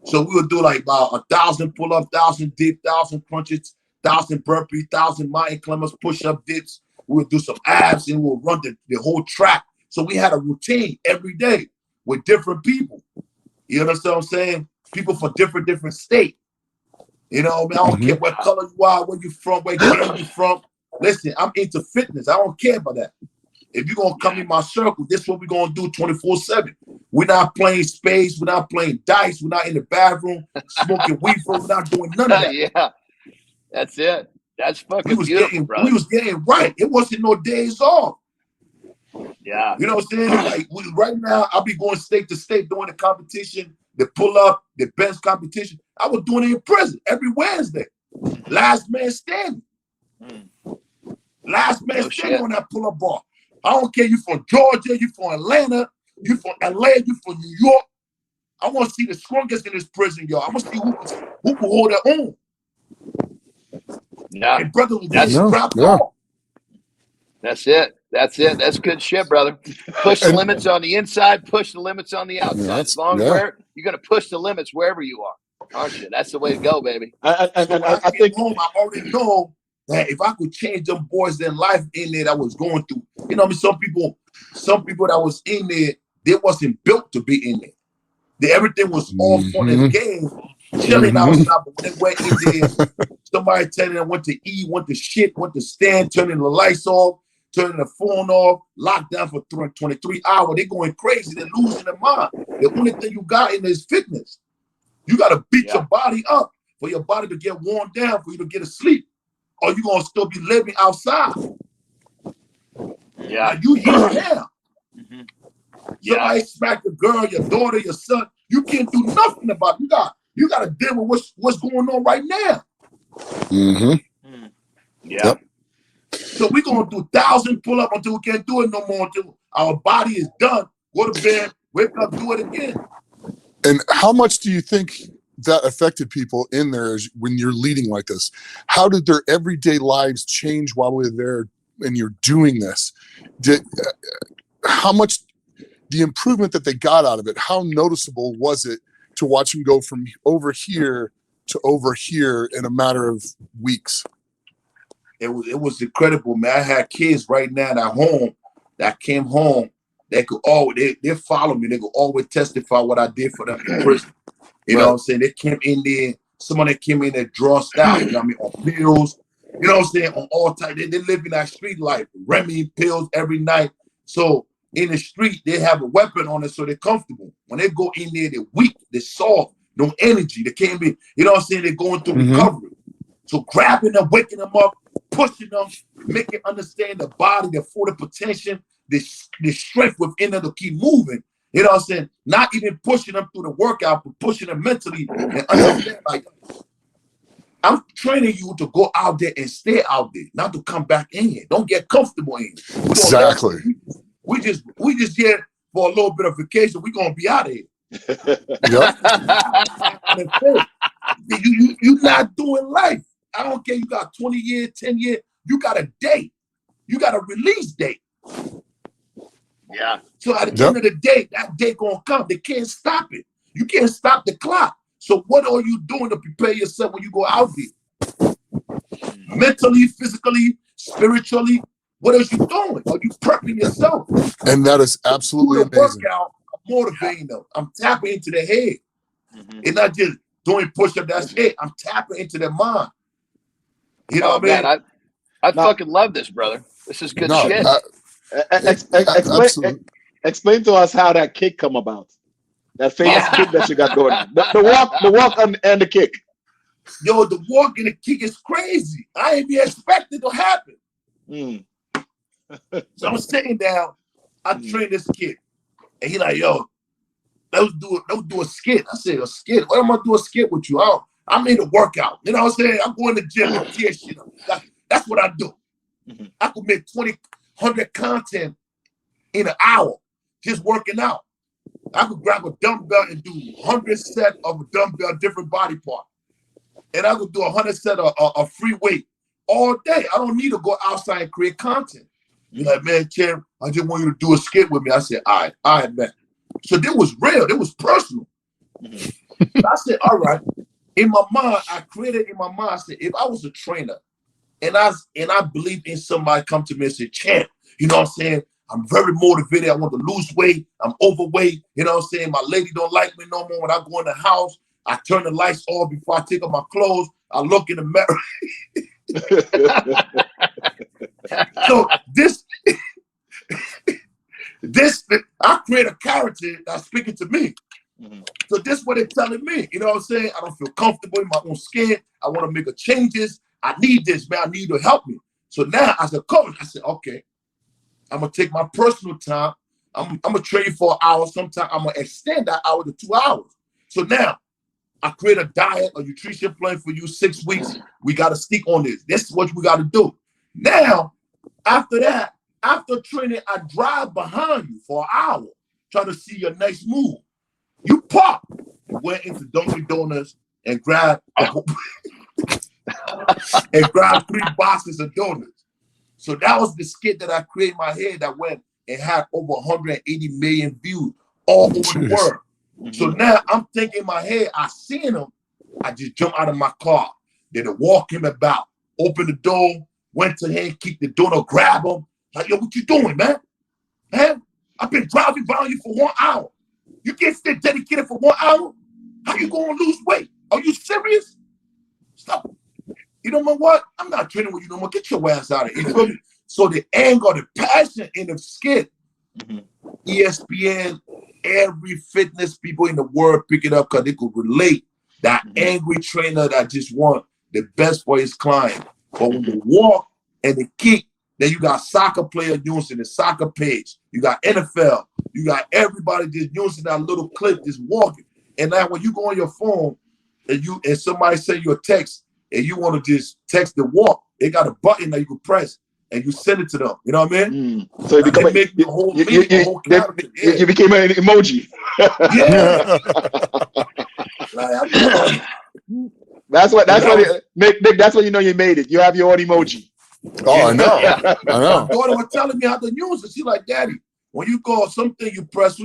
S5: So we would do like about 1,000 pull-ups, 1,000 dip, 1,000 punches, 1,000 burpee, 1,000 mountain climbers, push-up dips. We would do some abs and we'll run the whole track. So we had a routine every day with different people. You understand what I'm saying? People for different state. You know what I mean? I don't care what color you are, where you from, where gang you from. Listen, I'm into fitness. I don't care about that. If you're going to come in my circle, this is what we're going to do 24/7. We're not playing spades. We're not playing dice. We're not in the bathroom smoking weed. We're not doing none of that.
S2: Yeah, that's it. That's fucking beautiful, bro.
S5: We was getting right. It wasn't no days off.
S2: Yeah.
S5: You know what I'm saying? Like right now, I'll be going state to state doing the competition, the pull-up, the bench competition. I was doing it in prison every Wednesday. Last man standing. Last man standing on that pull-up bar. I don't care you from Georgia, you from Atlanta, you from LA, you from New York. I want to see the strongest in this prison, y'all. I want to see who can hold their own.
S2: Yeah.
S5: And brother was getting scrapped off.
S2: That's it. That's it. That's good shit, brother. Push the limits on the inside, push the limits on the outside. As long as you're going to push the limits wherever you are, aren't you? That's the way to go, baby.
S5: I think home, I already know that if I could change them boys' their life in there that was going through, you know, I mean, some people that was in there, they wasn't built to be in there. Everything was all fun and games, chilling outside, but when they went in there, somebody telling them what to eat, what to shit, what to stand, turning the lights off, turning the phone off, locked down for 23 hours. They're going crazy. They're losing their mind. The only thing you got in is fitness. You got to beat your body up for your body to get worn down, for you to get asleep. Or you're going to still be living outside.
S2: Yeah.
S5: Now, you here now. Somebody smack your girl, your daughter, your son. You can't do nothing about it. You got to deal with what's going on right now.
S2: Yeah.
S5: So we're going to do 1,000 pull-up until we can't do it no more, until our body is done. Go to bed, wake up, do it again.
S7: And how much do you think that affected people in there when you're leading like this? How did their everyday lives change while we were there and you're doing this? How much the improvement that they got out of it, how noticeable was it to watch them go from over here to over here in a matter of weeks?
S5: It was incredible, man. I had kids right now at home that came home. They could they follow me. They could always testify what I did for them in prison. You know what I'm saying? They came in there. Someone that came in there dressed out. You know what I mean? On pills. You know what I'm saying? On all type. They live in that street life. Remy pills every night. So in the street, they have a weapon on it, so they're comfortable. When they go in there, they're weak. They're soft. No energy. They can't be. You know what I'm saying? They're going through recovery. So grabbing them, waking them up, pushing them, making understand the body, the full potential, the strength within them to keep moving. You know what I'm saying? Not even pushing them through the workout, but pushing them mentally and understand, like, I'm training you to go out there and stay out there, not to come back in here. Don't get comfortable in here.
S7: Exactly.
S5: We just here for a little bit of vacation. We're gonna be out of here. You're not doing life. I don't care. You got 20 years, 10 years. You got a date. You got a release date.
S2: Yeah.
S5: So at the end of the day, that day gonna come. They can't stop it. You can't stop the clock. So what are you doing to prepare yourself when you go out there? Mentally, physically, spiritually, what are you doing? Are you prepping yourself?
S7: And that is absolutely amazing.
S5: Workout, I'm motivating them. I'm tapping into their head. It's not just doing push-up, that's it. I'm tapping into their mind. You know what I mean?
S2: I fucking love this, brother. This is good shit.
S6: Explain to us how that kick come about. That famous kick that you got going. The walk and the kick.
S5: Yo, the walk and the kick is crazy. I ain't be expecting to happen. So I'm sitting down. I train this kid, and he like, yo, let's do a skit. I said, a skit? What am I do a skit with you? I made a workout. You know what I'm saying? I'm going to the gym and tear shit up. That's what I do. I could make 100 content in an hour just working out. I could grab a dumbbell and do 100 sets of a dumbbell, different body part. And I could do 100 sets of free weight all day. I don't need to go outside and create content. You're like, man, Champ, I just want you to do a skit with me. I said, all right, man. So this was real. It was personal. I said, all right. In my mind, I created in my mind, I said, if I was a trainer and I believe in somebody come to me and say, Champ, you know what I'm saying? I'm very motivated. I want to lose weight. I'm overweight. You know what I'm saying? My lady don't like me no more. When I go in the house, I turn the lights off before I take off my clothes. I look in the mirror. So I create a character that's speaking to me. So this is what they're telling me. You know what I'm saying? I don't feel comfortable in my own skin. I want to make a changes. I need this, man. I need you to help me. So now as a coach, I said, okay, I'm going to take my personal time. I'm going to train for an hour. Sometimes I'm going to extend that hour to 2 hours. So now I create a diet, a nutrition plan for you, 6 weeks. We got to stick on this. This is what we got to do. Now, after that, after training, I drive behind you for an hour, trying to see your next move. You pop and went into Dunkin' Donuts and grabbed and grabbed 3 boxes of donuts. So that was the skit that I created in my head that went and had over 180 million views all over the world. So now I'm thinking in my head, I seen him. I just jumped out of my car. Then I walk him about, open the door, went to him, kick the door, grab him. Like, yo, what you doing, man? Man, I've been driving behind you for 1 hour. You can't stay dedicated for 1 hour? How you gonna lose weight? Are you serious? Stop. You know what? I'm not training with you no more. Get your ass out of here. You feel me? So the anger, the passion in the skit, ESPN, every fitness people in the world pick it up because they could relate. That angry trainer that just want the best for his client. But when they walk and they kick, then you got soccer player using the soccer page. You got NFL. You got everybody just using that little clip, just walking. And now when you go on your phone and somebody send you a text and you want to just text the walk, they got a button that you can press and you send it to them. You know what I mean? So you become you became an emoji. Yeah. That's what Nick, that's when you know you made it. You have your own emoji.
S7: Oh, I know. I know.
S5: My daughter was telling me how to use it. She's like, Daddy, when you call something, you press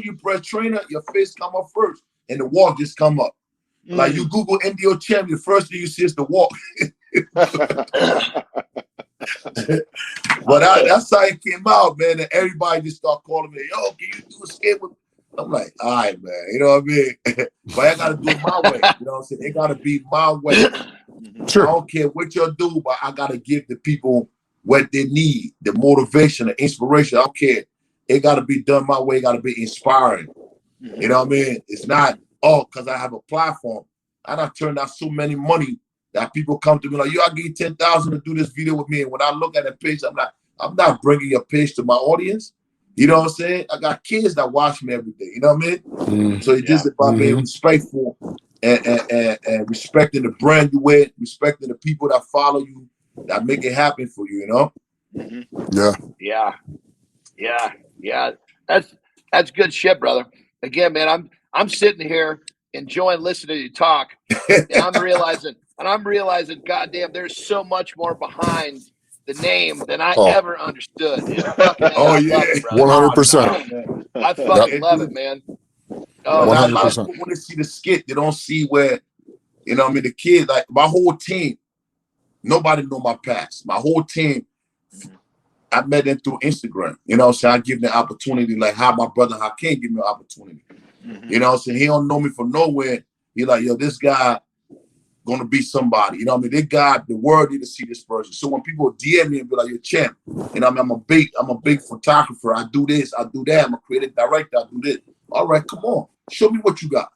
S5: trainer, your face come up first, and the walk just come up. Like you Google NDO Champ, the first thing you see is the walk. But that's how it came out, man. And everybody just start calling me, yo, can you do a skit with me? I'm like, all right, man. You know what I mean? But I got to do it my way. You know what I'm saying? It got to be my way. Sure. I don't care what y'all do, but I got to give the people what they need, the motivation, the inspiration. I don't care. It got to be done my way. It got to be inspiring. You know what I mean? It's not, because I have a platform. I done turned out so many money that people come to me like, yo, I give you 10,000 to do this video with me. And when I look at the page, I'm not bringing your page to my audience. You know what I'm saying? I got kids that watch me every day. You know what I mean? So it's just about being respectful and respecting the brand you with, respecting the people that follow you, that make it happen for you, you know?
S2: Yeah. That's good shit, brother. Again, man, I'm sitting here enjoying listening to you talk, and I'm realizing, goddamn, there's so much more behind the name than I ever understood.
S7: Oh yeah, 100%.
S2: I fucking love it, man.
S5: Oh, 100%. When they see the skit, they don't see where, you know what I mean, the kids, like my whole team, nobody know my past. My whole team, I met them through Instagram. You know what I'm saying? I give them the opportunity, like how my brother Hakeem give me an opportunity. You know what I'm saying? He don't know me from nowhere. He like, yo, this guy gonna be somebody. You know what I mean? They got the world need to see this person. So when people DM me and be like, you're Champ, you know what I mean? I'm a big photographer. I do this, I do that. I'm a creative director. I do this. All right, come on. Show me what you got.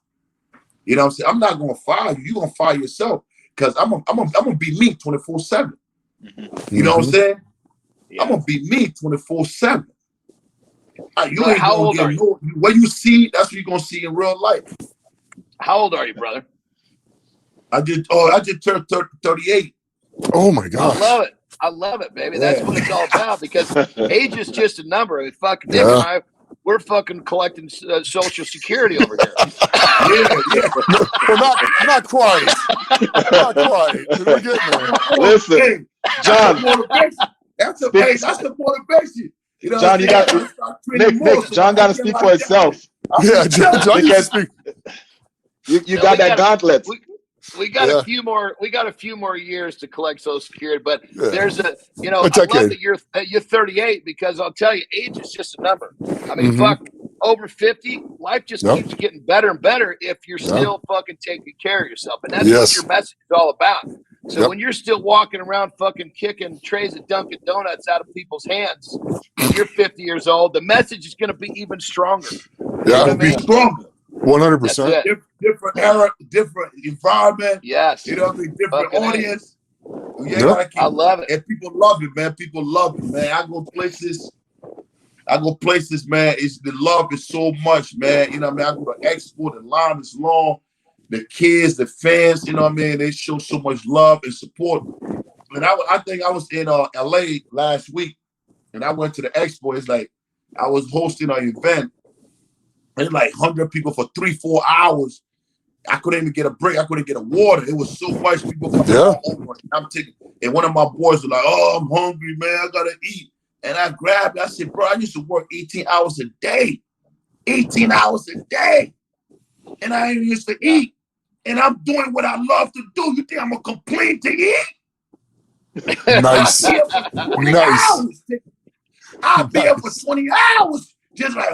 S5: You know what I'm saying? I'm not gonna fire you. You're gonna fire yourself because I'm gonna be me 24/7. You know what I'm saying? Yeah. I'm gonna be me 24/7. You ain't
S2: how old are you?
S5: What you see, that's what you're gonna see in real life.
S2: How old are you, brother?
S5: I just turned 38.
S7: Oh my God!
S2: I love it, baby. That's what it's all about. Because age is just a number. And fucking Nick and I, we're fucking collecting Social Security over here.
S7: Well, not quite. Not quite. We're getting there.
S6: Listen, John.
S5: That's the motivation. You know,
S6: John, you got Nick. John got to speak for himself.
S7: Yeah, John used to speak.
S6: You got that gauntlet.
S2: We got a few more. We got a few more years to collect Social Security, but there's I love that you're 38 because I'll tell you, age is just a number. I mean, fuck, over 50, life just keeps getting better and better if you're still fucking taking care of yourself, and that's what your message is all about. So when you're still walking around fucking kicking trays of Dunkin' Donuts out of people's hands, and you're 50 years old, the message is going to be even stronger.
S5: Yeah, it'll be stronger.
S7: 100%.
S5: Different era, different environment.
S2: Yes.
S5: You know what I mean? Different audience.
S2: I love it.
S5: And people love it, man. People love it, man. I go places, man. The love is so much, man. You know what I mean? I go to Expo, the line is long. The kids, the fans, you know what I mean? They show so much love and support. And I think I was in LA last week, and I went to the Expo. It's like I was hosting an event. And like 100 people for 3-4 hours. I couldn't even get a break. I couldn't get a water. It was so much people coming over. And one of my boys was like, "Oh, I'm hungry, man. I gotta eat." And I grabbed it. I said, "Bro, I used to work 18 hours a day. 18 hours a day. And I ain't used to eat. And I'm doing what I love to do. You think I'm gonna complain to eat?"
S7: Nice. Nice.
S5: I'll be up for 20 hours. Just like,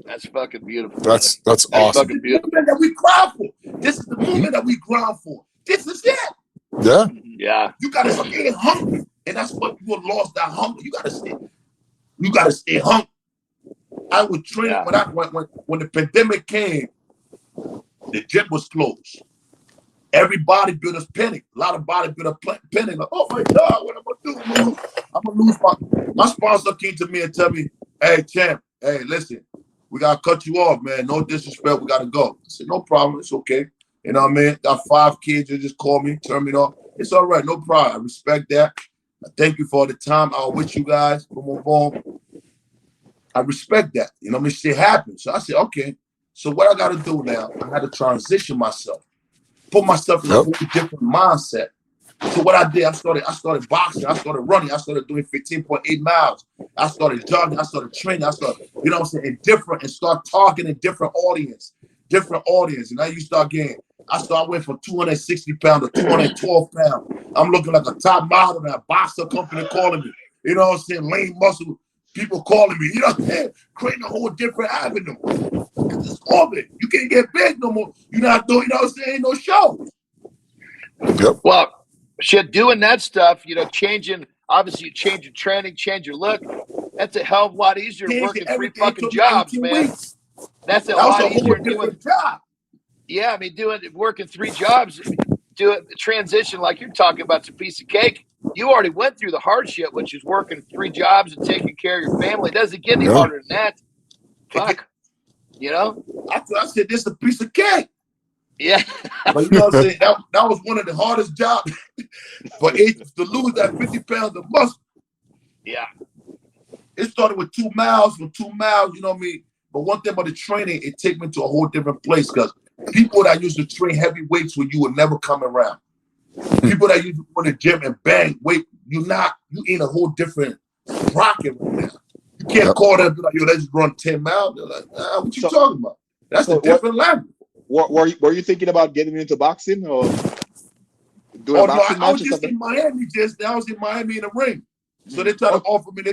S2: That's fucking beautiful.
S7: That's awesome.
S5: This is the movement that we cry for. This is the movement that we grind for. This is it.
S7: Yeah.
S2: Yeah.
S5: You gotta stay hungry. And that's what people lost, that hunger. You gotta stay hungry. I was training when the pandemic came, the gym was closed. Every bodybuilder's panicked. A lot of bodybuilders panicked. Like, oh my God, what am I gonna do? I'm gonna lose my sponsor came to me and tell me, "Hey, champ, hey, listen, we gotta cut you off, man. No disrespect, we gotta go." I said, "No problem, it's okay." You know what I mean? Got 5 kids that just called me, turn me off. It's all right, no problem. I respect that. I thank you for the time I was with you guys. Boom, boom, boom. I respect that. You know what I mean? Shit happens. So I said, okay. So what I gotta do now, I had to transition myself, put myself in a whole different mindset. So what I did, I started boxing, I started running, I started doing 15.8 miles. I started jogging, I started training, I started, you know what I'm saying, and start talking in different audience. And then you start getting, I went from 260 pounds to 212 pounds. I'm looking like a top model, and a boxer company calling me. You know what I'm saying? Lean muscle, people calling me, you know what I'm saying? Creating a whole different avenue. It's orbit. You can't get big no more. You're not doing, you know what I'm saying, no shows.
S7: Yep.
S2: Well, shit, doing that stuff, you know, obviously you change your training, change your look. That's a hell of a lot easier than working 3 fucking jobs, man. That's a lot easier than doing
S5: job.
S2: Yeah, I mean, working 3 jobs, doing the transition like you're talking about's a piece of cake. You already went through the hard shit, which is working 3 jobs and taking care of your family. It doesn't get any harder than that. Fuck. You know?
S5: I said, this is a piece of cake.
S2: Yeah.
S5: But you know what I'm saying? That was one of the hardest jobs for agents to lose that 50 pounds of muscle.
S2: Yeah.
S5: It started with 2 miles, you know what I mean? But one thing about the training, it took me to a whole different place because people that used to train heavy weights when you would never come around. People that used to go to the gym and bang weight, you in a whole different rocket right now. You can't call them like, yo, let's run 10 miles. They're like, what you talking about? That's a different language.
S6: Were you thinking about getting into boxing or doing a boxing match or something?
S5: I was in Miami in the ring. So they tried to offer me,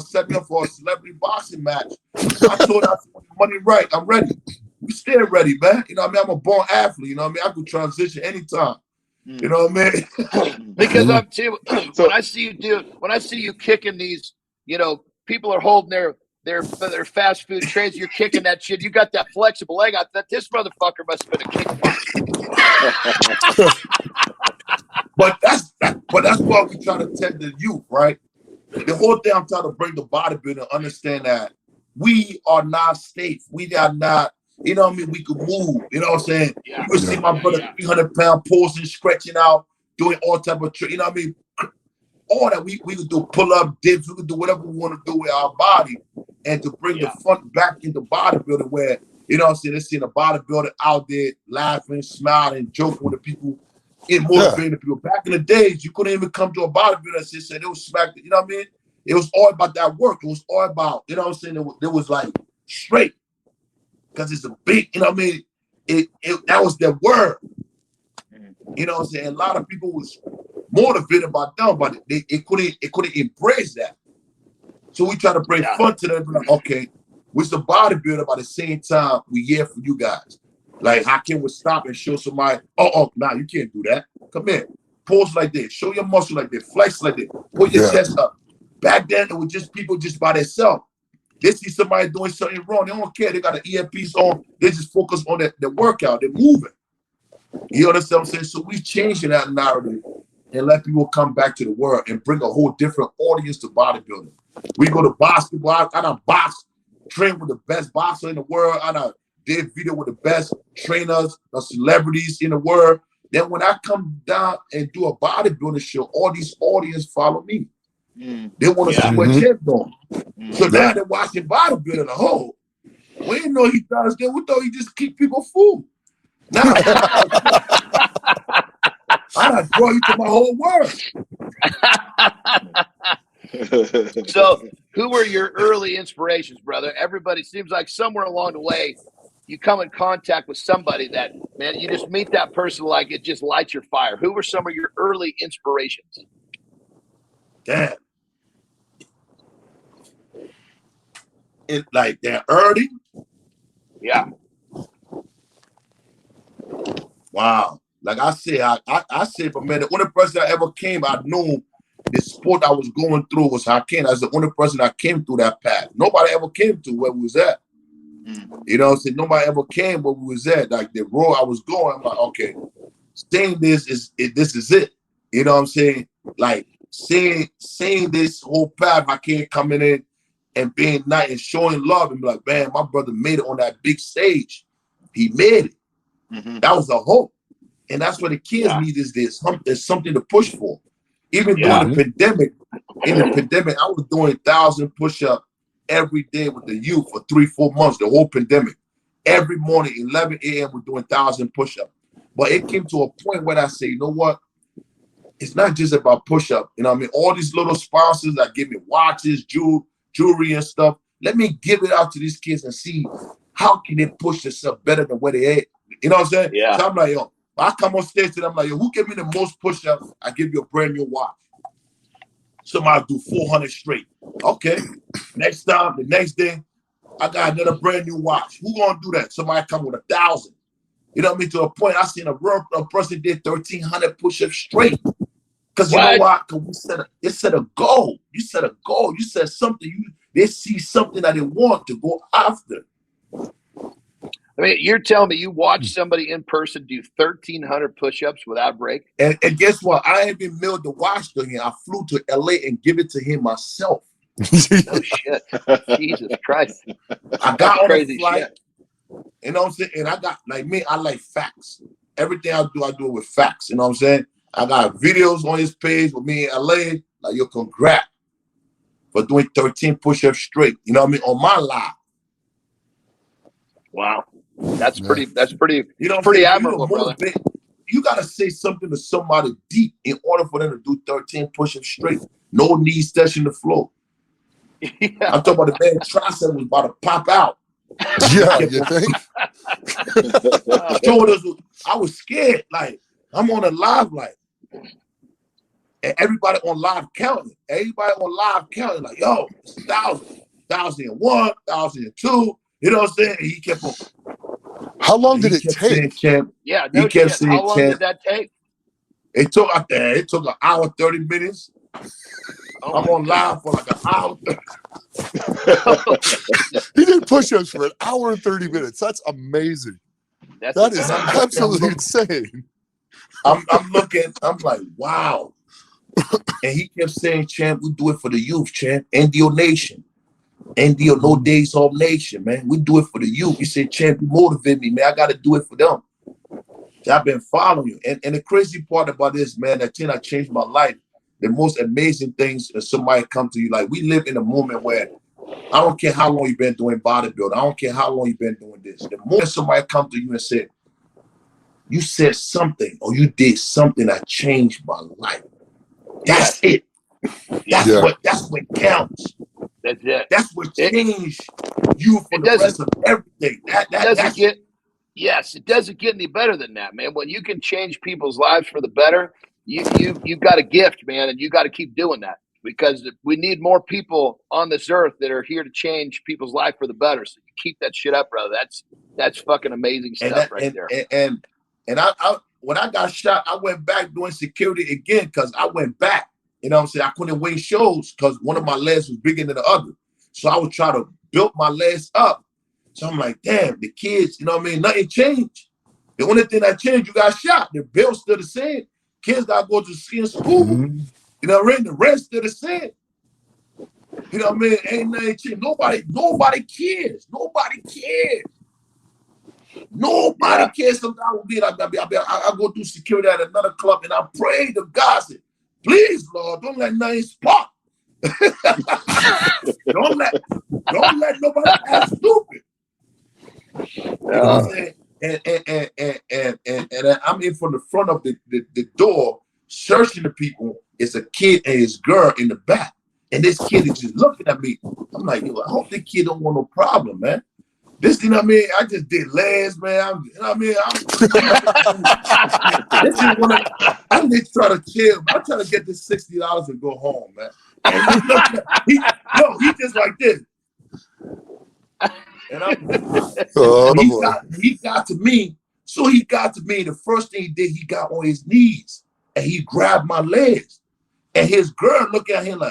S5: set me up for a celebrity boxing match. I told them, money right, I'm ready. We still ready, man. You know what I mean? I'm a born athlete, you know what I mean? I could transition anytime. You know what I mean?
S2: Because I'm too, when I see you kicking these, you know, people are holding their fast food trays, you're kicking that shit. You got that flexible leg. I thought this motherfucker must have been a kickboxer.
S5: But that's why we try to tend the youth, right? The whole thing I'm trying to bring the bodybuilder understand that we are not safe. We are not, you know what I mean? We could move, you know what I'm saying? You can see my brother 300-pound pulsing, stretching out, doing all type of, you know what I mean? All that we could do pull-up, dips, we could do whatever we want to do with our body and to bring the fun back into bodybuilding where, you know what I'm saying, they're seeing a bodybuilder out there laughing, smiling, joking with the people It motivated people. Back in the days, you couldn't even come to a bodybuilder and say it was smack. You know what I mean? It was all about that work. It was all about, you know what I'm saying? It was like straight. Because it's a big, you know what I mean? That was their word. You know what I'm saying? A lot of people was motivated by them, but it couldn't embrace that. So we try to bring fun to them. Like, okay, we're the bodybuilder, but at the same time, we here for you guys. Like, how can we stop and show somebody, nah, you can't do that. Come here. Pose like this. Show your muscle like this. Flex like this. Put your chest up. Back then, it was just people just by themselves. They see somebody doing something wrong. They don't care. They got an earpiece on. They just focus on the workout. They're moving. You understand what I'm saying? So we changing that narrative and let people come back to the world and bring a whole different audience to bodybuilding. We go to basketball. I done box, train with the best boxer in the world. I done did video with the best trainers, the celebrities in the world. Then when I come down and do a bodybuilding show, all these audience follow me. They want to see what Champ doing. So now they're watching bodybuilding. Oh, we didn't know he does that. We thought he just keep people food. Now I draw you to my whole world.
S2: So, who were your early inspirations, brother? Everybody seems like somewhere along the way, you come in contact with somebody that, man, you just meet that person like it just lights your fire. Who were some of your early inspirations?
S5: Damn. It like that early?
S2: Yeah.
S5: Wow. Like I said, I said, but man, the only person that ever came, I knew the sport I was going through was Hakeem. I was the only person that came through that path. Nobody ever came to where we was at. You know what I'm saying? Nobody ever came where we was at. Like the road I was going, I'm like, okay, saying this is it. You know what I'm saying? Like seeing this whole path, I can't come in and being nice and showing love and be like, man, my brother made it on that big stage. He made it. That was the hope. And that's what the kids need is this. There's something to push for. Even during the pandemic, in the pandemic, I was doing 1,000 push-ups every day with the youth for 3-4 months, the whole pandemic. Every morning, 11 a.m., we're doing 1,000 push-ups. But it came to a point where I say, you know what? It's not just about push-up. You know what I mean? All these little sponsors that give me watches, jewelry and stuff. Let me give it out to these kids and see how can they push themselves better than where they at. You know what I'm saying?
S2: Yeah.
S5: So I'm like, yo, I come on stage to them, I'm like, yo, who give me the most push-ups? I give you a brand new watch. Somebody do 400 straight. Okay. Next time, the next day, I got another brand new watch. Who gonna do that? Somebody come with 1,000. You know what I mean? To a point, I seen a person did 1,300 push-ups straight. Because you know why? Because it set a goal. You set a goal. You said something. They see something that they want to go after.
S2: I mean, you're telling me you watched somebody in person do 1,300 push-ups without break?
S5: And guess what? I ain't even mailed the watch to him. I flew to LA and give it to him myself.
S2: No shit. Jesus Christ.
S5: I got on
S2: crazy
S5: the flight.
S2: Shit.
S5: You know what I'm saying? And I got, like me, I like facts. Everything I do it with facts. You know what I'm saying? I got videos on his page with me in LA. Like, yo, congrats for doing 13 push-ups straight. You know what I mean? On my live.
S2: Wow. That's pretty,
S5: you know,
S2: pretty admirable, brother.
S5: You got to say something to somebody deep in order for them to do 13 push-ups straight. No knees touching the floor.
S2: Yeah.
S5: I'm talking about the man tricep was about to pop out.
S7: Yeah, you think?
S5: I was scared. Like, I'm on a live, like, and everybody on live counting. Everybody on live counting, like, yo, it's 1,000, 1,001, 1,002. You know what I'm saying? And he kept on.
S7: How long did it take?
S5: Champ.
S2: Yeah, no shit. How long did that take?
S5: It took an hour, 30 minutes.
S2: Oh,
S5: I'm on live for like an hour.
S7: He did push-ups for an hour and 30 minutes. That's amazing. That is absolutely insane.
S5: I'm looking, I'm like, wow. And he kept saying, Champ, we do it for the youth, Champ. NDO Nation. NDO No Days Off Nation, man. We do it for the youth. He said, Champ, you motivate me, man. I got to do it for them. So I've been following you. And the crazy part about this, man, that thing that changed my life, the most amazing things is somebody come to you. Like, we live in a moment where I don't care how long you've been doing bodybuilding. I don't care how long you've been doing this. The moment somebody come to you and say, you said something or you did something that changed my life. That's it. That's what counts.
S2: That's it.
S5: That's what changed you for the rest of everything.
S2: It doesn't get any better than that, man. When you can change people's lives for the better, you've got a gift, man, and you got to keep doing that, because we need more people on this earth that are here to change people's life for the better. So you keep that shit up, brother. That's fucking amazing stuff there.
S5: And I when I got shot, I went back doing security again because I went back. You know what I'm saying? I couldn't win shows because one of my legs was bigger than the other. So I was trying to build my legs up. So I'm like, damn, the kids, you know what I mean? Nothing changed. The only thing that changed, you got shot. The bill's still the same. Kids got to go to school. You know what I mean? The rest still the same. You know what I mean? Ain't nothing changed. Nobody cares. Nobody cares. Nobody cares. Sometimes I will be like, I go do security at another club and I pray to God, I say, please, Lord, don't let nothing spark. don't let nobody act stupid. You know what I'm saying? And I'm in from the front of the door, searching the people. It's a kid and his girl in the back. And this kid is just looking at me. I'm like, yo, I hope the kid don't want no problem, man. This, you know what I mean? I just did legs, man. You know what I mean? I'm just trying to chill. I'm trying to get this $60 and go home, man. And he just like this. And he got to me. So he got to me. The first thing he did, he got on his knees and he grabbed my legs. And his girl looked at him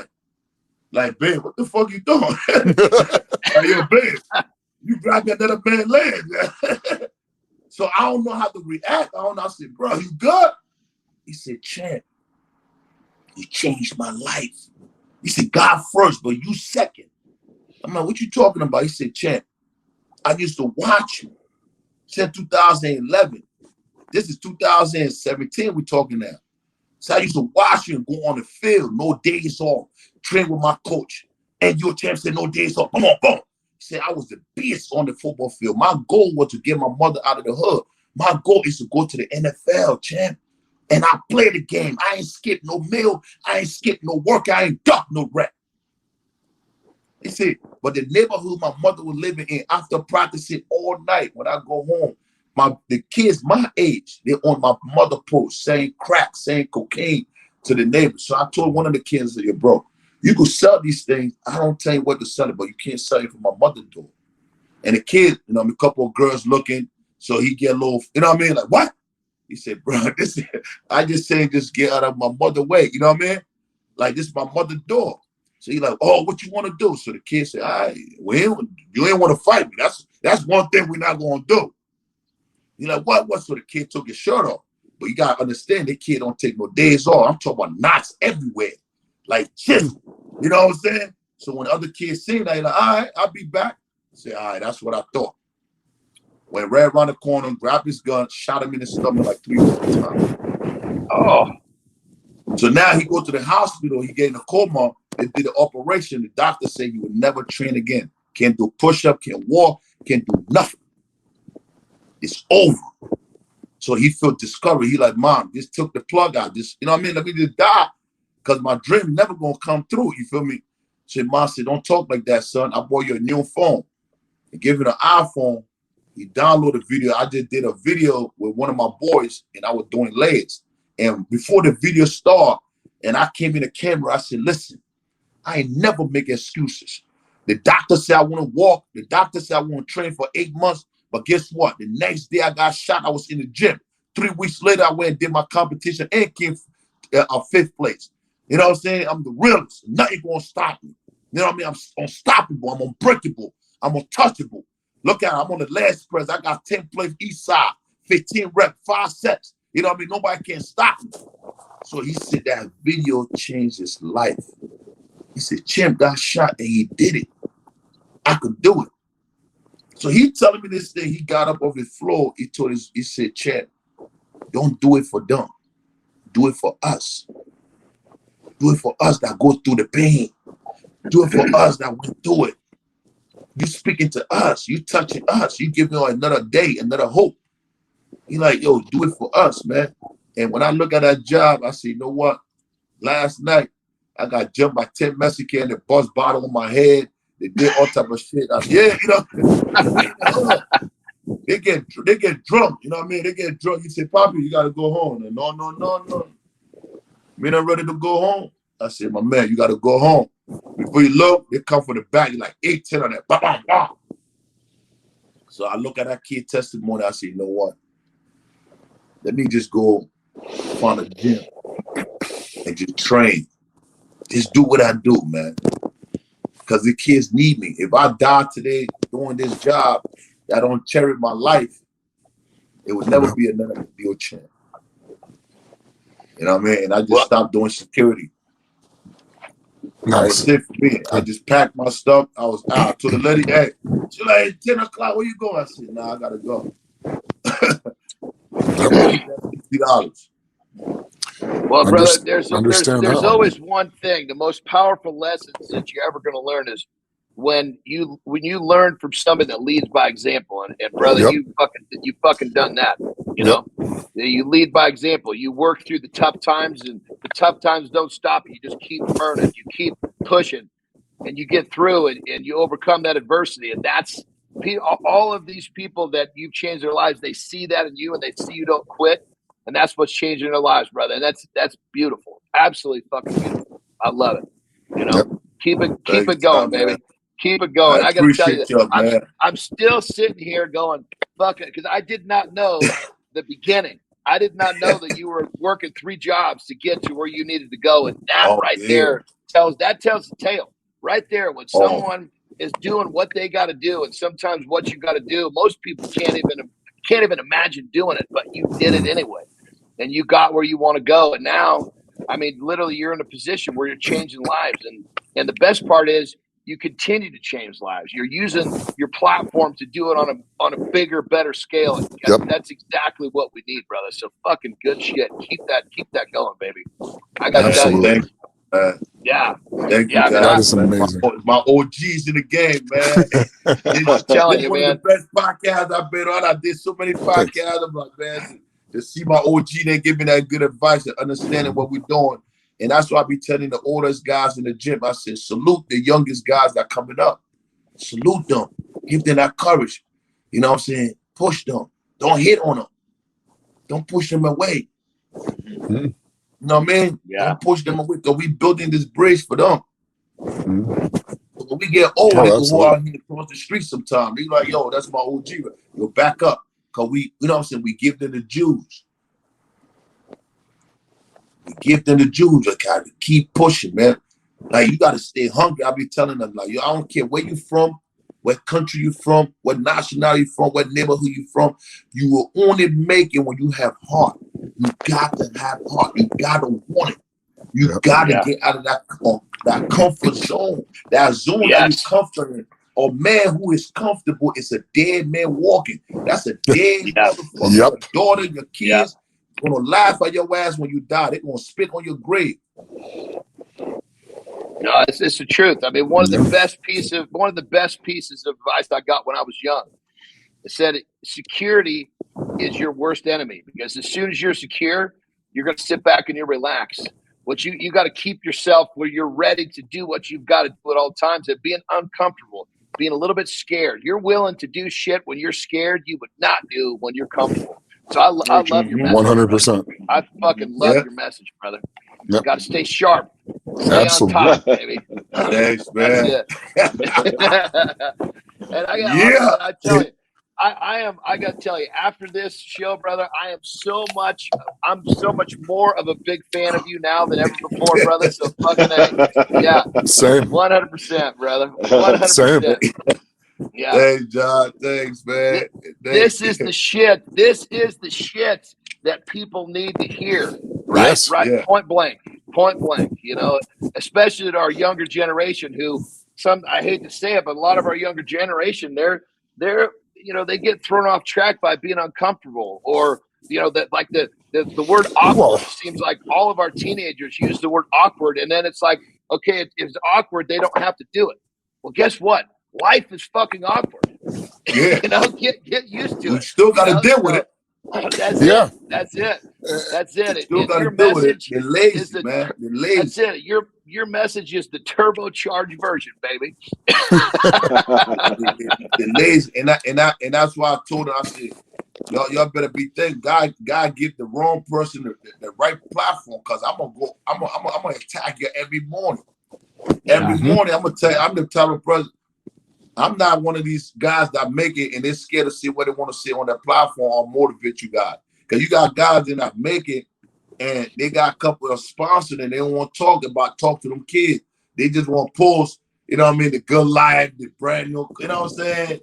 S5: like, babe, what the fuck you doing? Like, yo, babe, you grabbed another man's leg. So I don't know how to react. I don't know. I said, bro, you good? He said, Champ, you changed my life. He said, God first, but you second. I'm like, what you talking about? He said, Champ, I used to watch you since 2011. This is 2017 we're talking now. So I used to watch you and go on the field, no days off, train with my coach. And your Champ said, no days off. Come on, boom. He said, I was the beast on the football field. My goal was to get my mother out of the hood. My goal is to go to the NFL, Champ. And I play the game. I ain't skip no meal. I ain't skip no work. I ain't duck no rep. He said, but the neighborhood my mother was living in, after practicing all night, when I go home, the kids my age, they're on my mother post saying crack, saying cocaine to the neighbors. So I told one of the kids, I said, bro, you can sell these things. I don't tell you what to sell it, but you can't sell it for my mother door. And the kid, you know, a couple of girls looking, so he get a little, you know what I mean? Like, what? He said, bro, I just saying just get out of my mother way. You know what I mean? Like, this is my mother door. So he like, oh, what you want to do? So the kid said, you ain't want to fight me. That's one thing we're not going to do. He like, what? So the kid took his shirt off. But you got to understand, that kid don't take no days off. I'm talking about knots everywhere. Like, chisel. You know what I'm saying? So when other kids seen that, he like, all right, I'll be back. I said, all right, that's what I thought. Went right around the corner, grabbed his gun, shot him in the stomach like 3 or 4 times. Oh. So now he go to the hospital. He get in a coma. They did the operation. The doctor said you would never train again. Can't do push-up, can't walk, can't do nothing. It's over. So he felt discouraged. He like, Mom, just took the plug out. Just, you know what I mean? Let me just die. Because my dream never going to come through. You feel me? So Mom said, don't talk like that, son. I bought you a new phone. And give it an iPhone. He downloaded a video. I just did a video with one of my boys, and I was doing legs. And before the video started, and I came in the camera, I said, listen, I ain't never make excuses. The doctor said I want to walk. The doctor said I want to train for 8 months. But guess what? The next day I got shot. I was in the gym. 3 weeks later, I went and did my competition and came 5th place. You know what I'm saying? I'm the realest. Nothing going to stop me. You know what I mean? I'm unstoppable. I'm unbreakable. I'm untouchable. Look at it. I'm on the last press. I got 10 plays each side, 15 reps, 5 sets. You know what I mean? Nobody can stop me. So he said that video changed his life. He said, Champ got shot and he did it. I could do it. So he telling me this thing. He got up off his floor. He said, Champ, don't do it for them. Do it for us. Do it for us that go through the pain. Do it for us that went through it. You speaking to us. You touching us. You giving us another day, another hope. He like, yo, do it for us, man. And when I look at that job, I say, you know what? Last night, I got jumped by 10 Mexicans that bust bottle on my head. They did all type of shit. Yeah, you know, they get drunk. You know what I mean? They get drunk. You say, Poppy, you gotta go home. And no. Me not ready to go home. I said, my man, you gotta go home. Before you look, they come from the back. You like 8, 10 on that. Bah, bah, bah. So I look at that kid testimony. I say, you know what? Let me just go find a gym and just train. Just do what I do, man. Because the kids need me. If I die today doing this job, I don't cherish my life, it would never be another NDO Champ. You know what I mean? And I just stopped doing security.
S7: Nice.
S5: That's it for me. I just packed my stuff. I was out. To the lady, hey, she like, 10 o'clock, where you going? I said, nah, I got to go. $50.
S2: Well, brother, there's
S7: that.
S2: always one thing. The most powerful lessons that you're ever going to learn is when you learn from somebody that leads by example. And brother, you fucking done that. You know, you lead by example. You work through the tough times, and the tough times don't stop you. You just keep burning. You keep pushing, and you get through it, and you overcome that adversity. And that's all of these people that you've changed their lives. They see that in you, and they see you don't quit. And that's what's changing their lives, brother. And that's beautiful. Absolutely fucking beautiful. I love it. You know, keep it going, baby. Keep it going. I got to tell you, I'm still sitting here going, fuck it, because I did not know the beginning. I did not know that you were working 3 jobs to get to where you needed to go. And that there tells the tale. Right there, when someone is doing what they got to do, and sometimes what you got to do, most people can't even imagine doing it, but you did it anyway. And you got where you want to go. And now, I mean, literally you're in a position where you're changing lives. And the best part is you continue to change lives. You're using your platform to do it on a bigger, better scale. And that's exactly what we need, brother. So fucking good shit. Keep that going, baby. I got to tell you.
S5: Thank you, guys.
S7: That is amazing.
S5: My OGs in the game, man.
S2: I'm telling you,
S5: one
S2: man.
S5: of the best podcasts I've been on. I did so many podcasts. I'm like, man, to see my OG, they give me that good advice and understanding what we're doing. And that's why I be telling the oldest guys in the gym. I said, salute the youngest guys that are coming up. Salute them. Give them that courage. You know what I'm saying? Push them. Don't hit on them. Don't push them away. Mm-hmm. You know what I mean? Don't push them away, because we building this bridge for them. So when we get old, they can go out here across the street sometime. They like, yo, that's my OG. Yo, back up. Because we, you know what I'm saying? We give them the Jews. We give them the Jews. I gotta keep pushing, man. Like, you got to stay hungry. I be telling them, like, yo, I don't care where you from, what country you from, what nationality you from, what neighborhood you from. You will only make it when you have heart. You got to have heart. You got to want it. You got to get out of that comfort zone. That zone that you're comfortable in. A man who is comfortable is a dead man walking. That's a dead motherfucker. Your daughter, your kids gonna laugh at your ass when you die. They're gonna spit on your grave.
S2: No, it's the truth. I mean, one of the best pieces of advice I got when I was young. It said security is your worst enemy, because as soon as you're secure, you're gonna sit back and you're relaxed. What you got to keep yourself where you're ready to do what you've got to do at all times, and being uncomfortable, being a little bit scared. You're willing to do shit when you're scared you would not do when you're comfortable. So I love your message.
S7: 100%.
S2: I fucking love your message, brother. You got to stay sharp. Stay on top, baby.
S5: Thanks, man.
S2: And I tell you, I got to tell you, after this show, brother, I'm so much more of a big fan of you now than ever before, brother. So fucking
S7: same.
S2: 100%, brother. 100%.
S5: Same.
S2: Yeah.
S5: Thanks, John. Thanks, man.
S2: This is the shit. This is the shit that people need to hear. Right?
S7: Yes.
S2: Right. Yeah. Point blank. You know, especially to our younger generation, who I hate to say it, but a lot of our younger generation, they're you know, they get thrown off track by being uncomfortable, or, you know, that like the word awkward seems like all of our teenagers use the word awkward. And then it's like, okay, if it's awkward, they don't have to do it. Well, guess what? Life is fucking awkward.
S5: Yeah.
S2: You know, get used to it.
S5: You still got to deal with it.
S2: That's
S7: Yeah.
S2: it. That's it. That's it.
S5: Still
S2: And your
S5: gotta do it.
S2: message
S5: They're lazy,
S2: is the
S5: man. They're lazy.
S2: that's it. Your message is the turbocharged version, baby.
S5: They're lazy, and that's why I told her. I said, y'all better be thinking. God give the wrong person the right platform, because I'm gonna attack you every morning. Every morning, I'm gonna tell you, I'm the type of person. I'm not one of these guys that make it and they're scared to see what they want to see on that platform or motivate you guys. Because you got guys that not make it and they got a couple of sponsors and they don't want to talk to them kids. They just want to post, you know what I mean, the good life, the brand new, you know what I'm saying?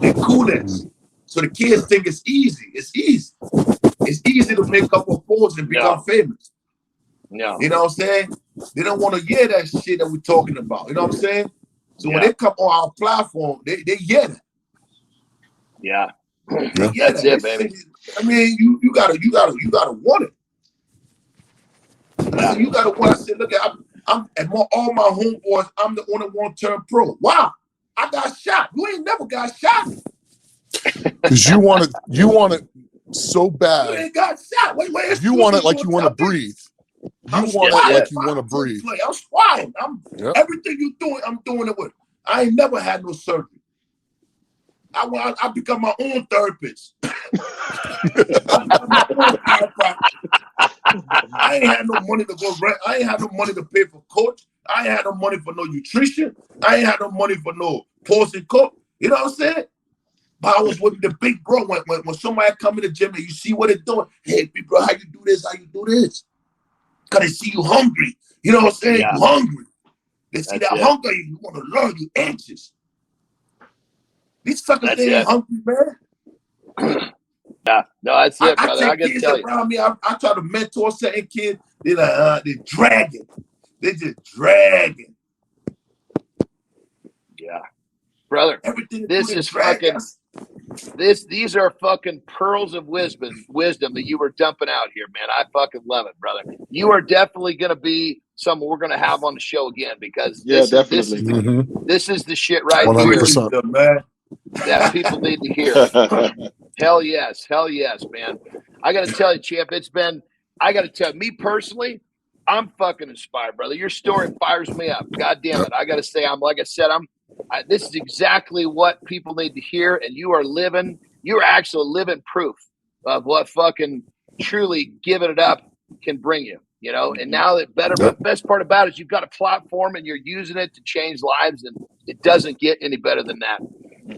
S5: They coolness. So the kids think it's easy. It's easy. It's easy to make up a post and become famous.
S2: No.
S5: You know what I'm saying? They don't want to hear that shit that we're talking about. You know what I'm saying? So when they come on our platform, they get it.
S2: Yeah.
S5: That's
S2: it, baby.
S5: I mean, you gotta want it. I said, you gotta want. I said, look, I'm at all my homeboys. I'm the only one turned pro. Wow, I got shot. You ain't never got shot.
S7: Because you want it so bad.
S5: You ain't got shot. Wait,
S7: you want it like you want to breathe. You want it like you want to breathe.
S5: I'm swine. Everything you doing, I'm doing it with. I ain't never had no surgery. I become my own therapist. I ain't had no money to go rent. I ain't had no money to pay for coach. I ain't had no money for no nutrition. I ain't had no money for no posting coach. You know what I'm saying? But I was with the big bro when somebody come in the gym and you see what they're doing. Hey, big bro, how you do this? How you do this? Because they see you hungry. You know what I'm saying?
S2: Yeah.
S5: You hungry. They see that hunger. You want to learn. You anxious. These suckers, they ain't hungry, man.
S2: Yeah, no, that's it, brother. I
S5: take kids around me. I try to mentor certain kids. They're like, they're dragging. They're just dragging.
S2: Yeah, brother.
S5: Everything
S2: this is fucking. These are fucking pearls of wisdom that you were dumping out here, man. I fucking love it, brother. You are definitely going to be someone we're going to have on the show again, because this is the shit right
S7: 100%.
S2: here, man, that people need to hear. Hell yes, man. I got to tell you, champ, I got to tell you, me personally, I'm fucking inspired, brother. Your story fires me up. God damn it. I got to say, this is exactly what people need to hear, and you are actually living proof of what fucking truly giving it up can bring you, you know. And now the best part about it is you've got a platform and you're using it to change lives, and it doesn't get any better than that.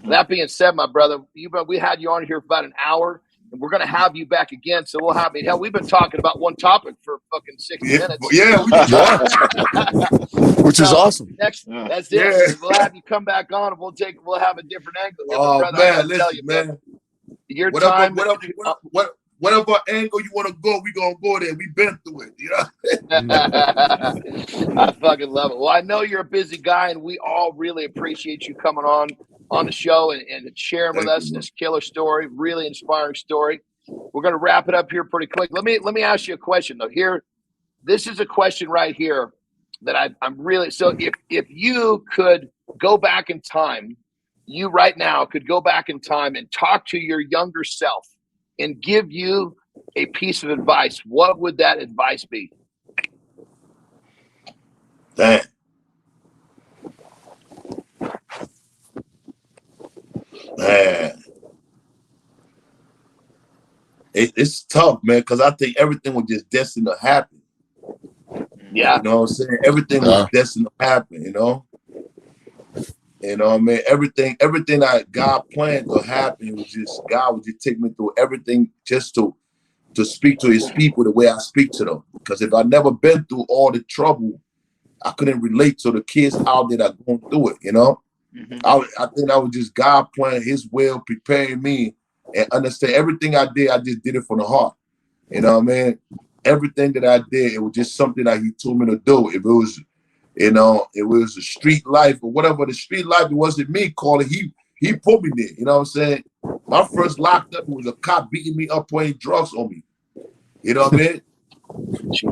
S2: That being said, my brother, we had you on here for about an hour, and we're going to have you back again. So we'll have hell. We've been talking about one topic for fucking 60 minutes.
S5: Yeah,
S7: which is awesome.
S2: That's it. We'll have you come back on, and we'll have a different angle here.
S5: Oh,
S2: brother,
S5: man, listen, man.
S2: Your
S5: whatever angle you want to go, we gonna go there. We've been through it, you know.
S2: I fucking love it. Well, I know you're a busy guy, and we all really appreciate you coming on the show and sharing with us this killer story, really inspiring story. We're gonna wrap it up here pretty quick. Let me ask you a question though. This is a question right here that I'm really. So if you could go back in time. You right now could go back in time and talk to your younger self and give you a piece of advice. What would that advice be?
S5: Damn. Man. It's tough, man, because I think everything was just destined to happen.
S2: Yeah.
S5: You know what I'm saying? Everything was destined to happen, you know? You know what I mean? Everything that God planned to happen was just, God would just take me through everything just to speak to his people the way I speak to them. Because if I never been through all the trouble, I couldn't relate to the kids out there that are going through it, you know? I think that was just God playing his will, preparing me, and understand everything I did, I just did it from the heart. You know what I mean? Everything that I did, it was just something that he told me to do. If it was, you know, it was a street life or whatever, the street life, it wasn't me calling. He put me there. You know what I'm saying? My first locked up was a cop beating me up, putting drugs on me. You know what I mean?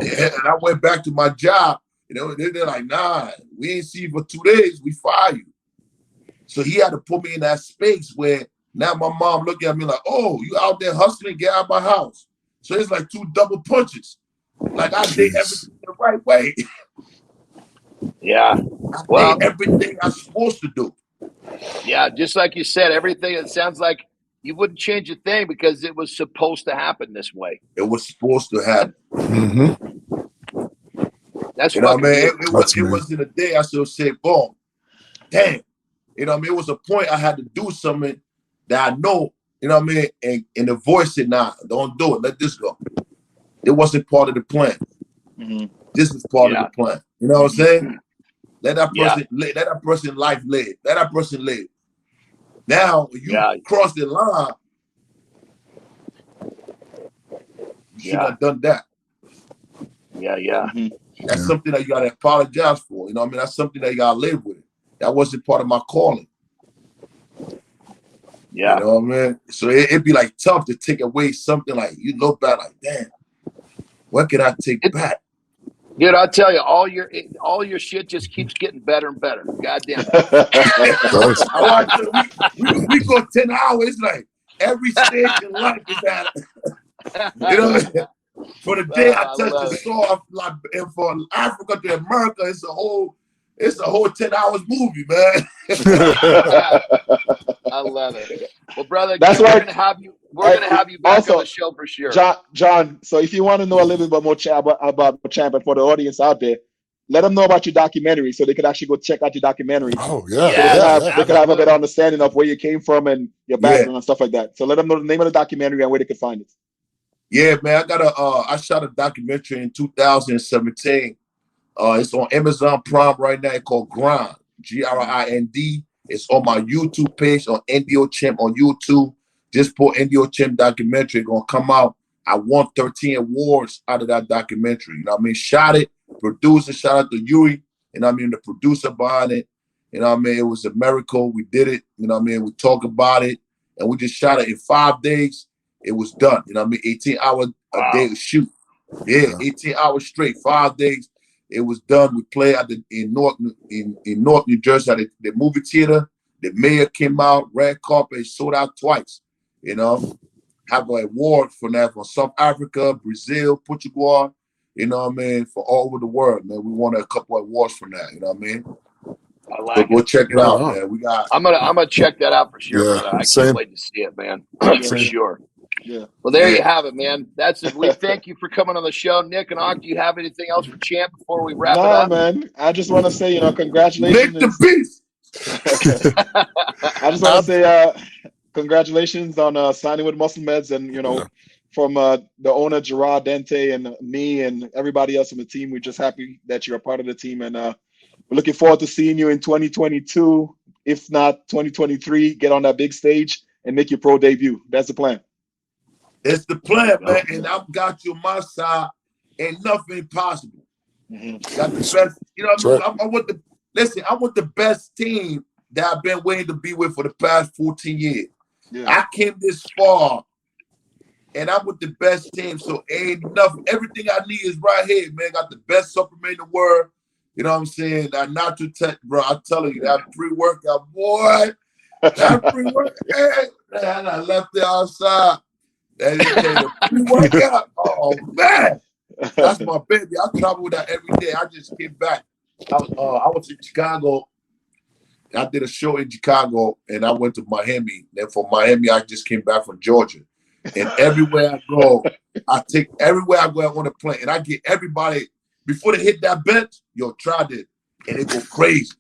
S5: And I went back to my job. You know, they're like, nah, we ain't see you for 2 days. We fire you. So he had to put me in that space where Now my mom looking at me like, oh, you out there hustling, get out of my house. So it's like 2 double punches. Like I did everything the right way.
S2: Yeah.
S5: I
S2: Well,
S5: did everything I'm supposed to do.
S2: yeah, just like you said, everything, it sounds like you wouldn't change a thing because it was supposed to happen this way.
S5: It was supposed to happen.
S2: That's
S5: You know what I mean?
S7: That's
S5: It wasn't a day I should say, boom, damn. You know what I mean? It was a point I had to do something that I know, you know what I mean? And the voice said, nah, don't do it. Let this go. It wasn't part of the plan. This is part of the plan. You know what I'm saying? Let that person live. Let that person life live. Let that person live. Now you cross the line. You should have done that. That's something that you gotta apologize for. You know what I mean? That's something that you gotta live with. That wasn't part of my calling. You know what I mean? So it'd be like tough to take away something like you look back like, damn, what can I take back?
S2: Dude, I'll tell you, all your shit just keeps getting better and better. God damn it.
S5: we go 10 hours, like every stage in life is at you know what I mean? For the day I touched the soil, like, and for Africa to America, it's a whole 10 hours movie, man.
S2: I love it. Well, brother,
S6: That's
S2: we're
S6: why
S2: gonna have you back
S6: also,
S2: on the show for sure.
S6: John, so if you want to know a little bit more about Champ, and for the audience out there, let them know about your documentary so they could actually go check out your documentary.
S7: Oh,
S6: They could have a better understanding of where you came from and your background and stuff like that. So let them know the name of the documentary and where they could find it.
S5: Yeah, man, I shot a documentary in 2017. It's on Amazon Prime right now. It's called Grind, Grind. It's on my YouTube page on NDO Champ on YouTube. Just put NDO Champ documentary. It's gonna come out. I won 13 awards out of that documentary. You know what I mean? Shot it, produced it. Shout out to Yuri. You know what I mean? The producer behind it. You know what I mean? It was a miracle. We did it. You know what I mean? We talk about it, and we just shot it in 5 days. It was done. You know what I mean? 18 hours a day to shoot. Yeah, 18 hours straight, 5 days. It was done. We played in North New Jersey at the movie theater. The mayor came out, red carpet, sold out twice. You know, have an award for that from South Africa, Brazil, Portugal. You know what I mean? For all over the world, man. We won a couple of awards from that. You know what I mean?
S2: I like
S5: Go check it out, man. We got.
S2: I'm gonna check that out for sure, brother. I
S7: same.
S2: can't wait to see it, man. For sure.
S6: Yeah.
S2: Well, there you have it, man. That's it. We thank you for coming on the show, Nick and Og. Do you have anything else for Champ before we wrap it up?
S6: Man. I just want to say, congratulations.
S5: Nick the Beast.
S6: I just want to say, congratulations on signing with Muscle Meds, and from the owner Gerard Dente and me and everybody else on the team. We're just happy that you're a part of the team, and we're looking forward to seeing you in 2022, if not 2023. Get on that big stage and make your pro debut. That's the plan.
S5: It's the plan, man, and I've got you on my side. Ain't nothing possible. Got the best, I want the best team that I've been waiting to be with for the past 14 years. Yeah. I came this far, and I'm with the best team, so ain't nothing. Everything I need is right here, man. Got the best supplement in the world. You know what I'm saying? That not to tech, bro. I'm telling you, that pre-workout, boy. That pre-workout, man, I left it outside. And the pre-workout, oh man, that's my baby. I travel with that every day. I just came back. I was in Chicago. I did a show in Chicago, and I went to Miami. Then from Miami, I just came back from Georgia. And everywhere I go, I want to play, and I get everybody before they hit that bench. Yo, try it, and it go crazy.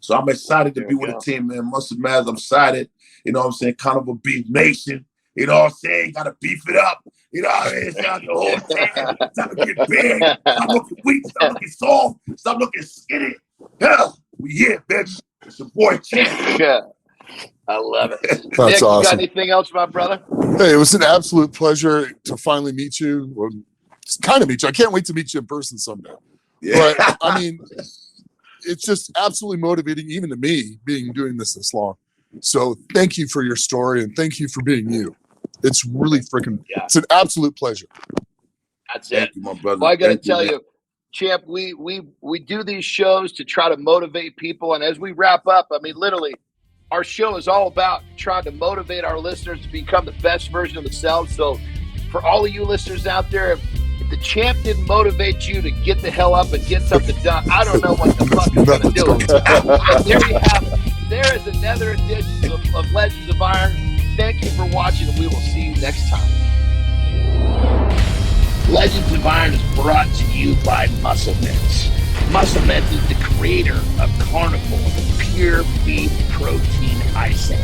S5: So I'm excited to be with the team, man. Muscle Maz, I'm excited. You know what I'm saying? Kind of a beef nation. You know what I'm saying? Got to beef it up. You know what I mean? It's not the whole thing. Stop looking big. Stop looking weak. Stop looking soft. Stop looking skinny. Hell, we here, bitch. It's your boy Champ.
S2: Yeah. I love it.
S7: That's
S2: Nick,
S7: awesome.
S2: You got anything else, my brother?
S7: Hey, it was an absolute pleasure to finally meet you. Or kind of meet you. I can't wait to meet you in person someday. Yeah. But I mean, it's just absolutely motivating, even to me, doing this long. So thank you for your story, and thank you for being you. It's really freaking. It's an absolute pleasure.
S2: That's it. Thank you, my brother. Well, I got to tell you, Champ, we do these shows to try to motivate people, and as we wrap up, I mean, literally, our show is all about trying to motivate our listeners to become the best version of themselves. So for all of you listeners out there, if the champ didn't motivate you to get the hell up and get something done, I don't know what the fuck I'm going to do. There you have it. There is another edition of Legends of Iron. Thank you for watching, and we will see you next time. Legends of Iron is brought to you by Muscle Mints. Muscle Mints is the creator of carnivore, pure beef protein icing.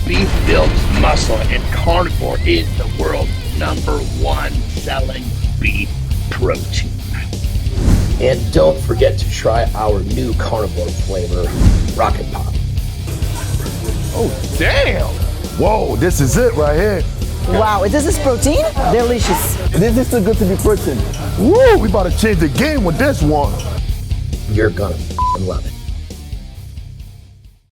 S2: Beef builds muscle, and carnivore is the world's #1 selling beef protein. And don't forget to try our new carnivore flavor, Rocket Pop.
S3: Oh, damn. Whoa, this is it right here.
S4: Wow, this is protein? Delicious.
S3: This is too good to be protein. Woo, we about to change the game with this one.
S2: You're gonna love it.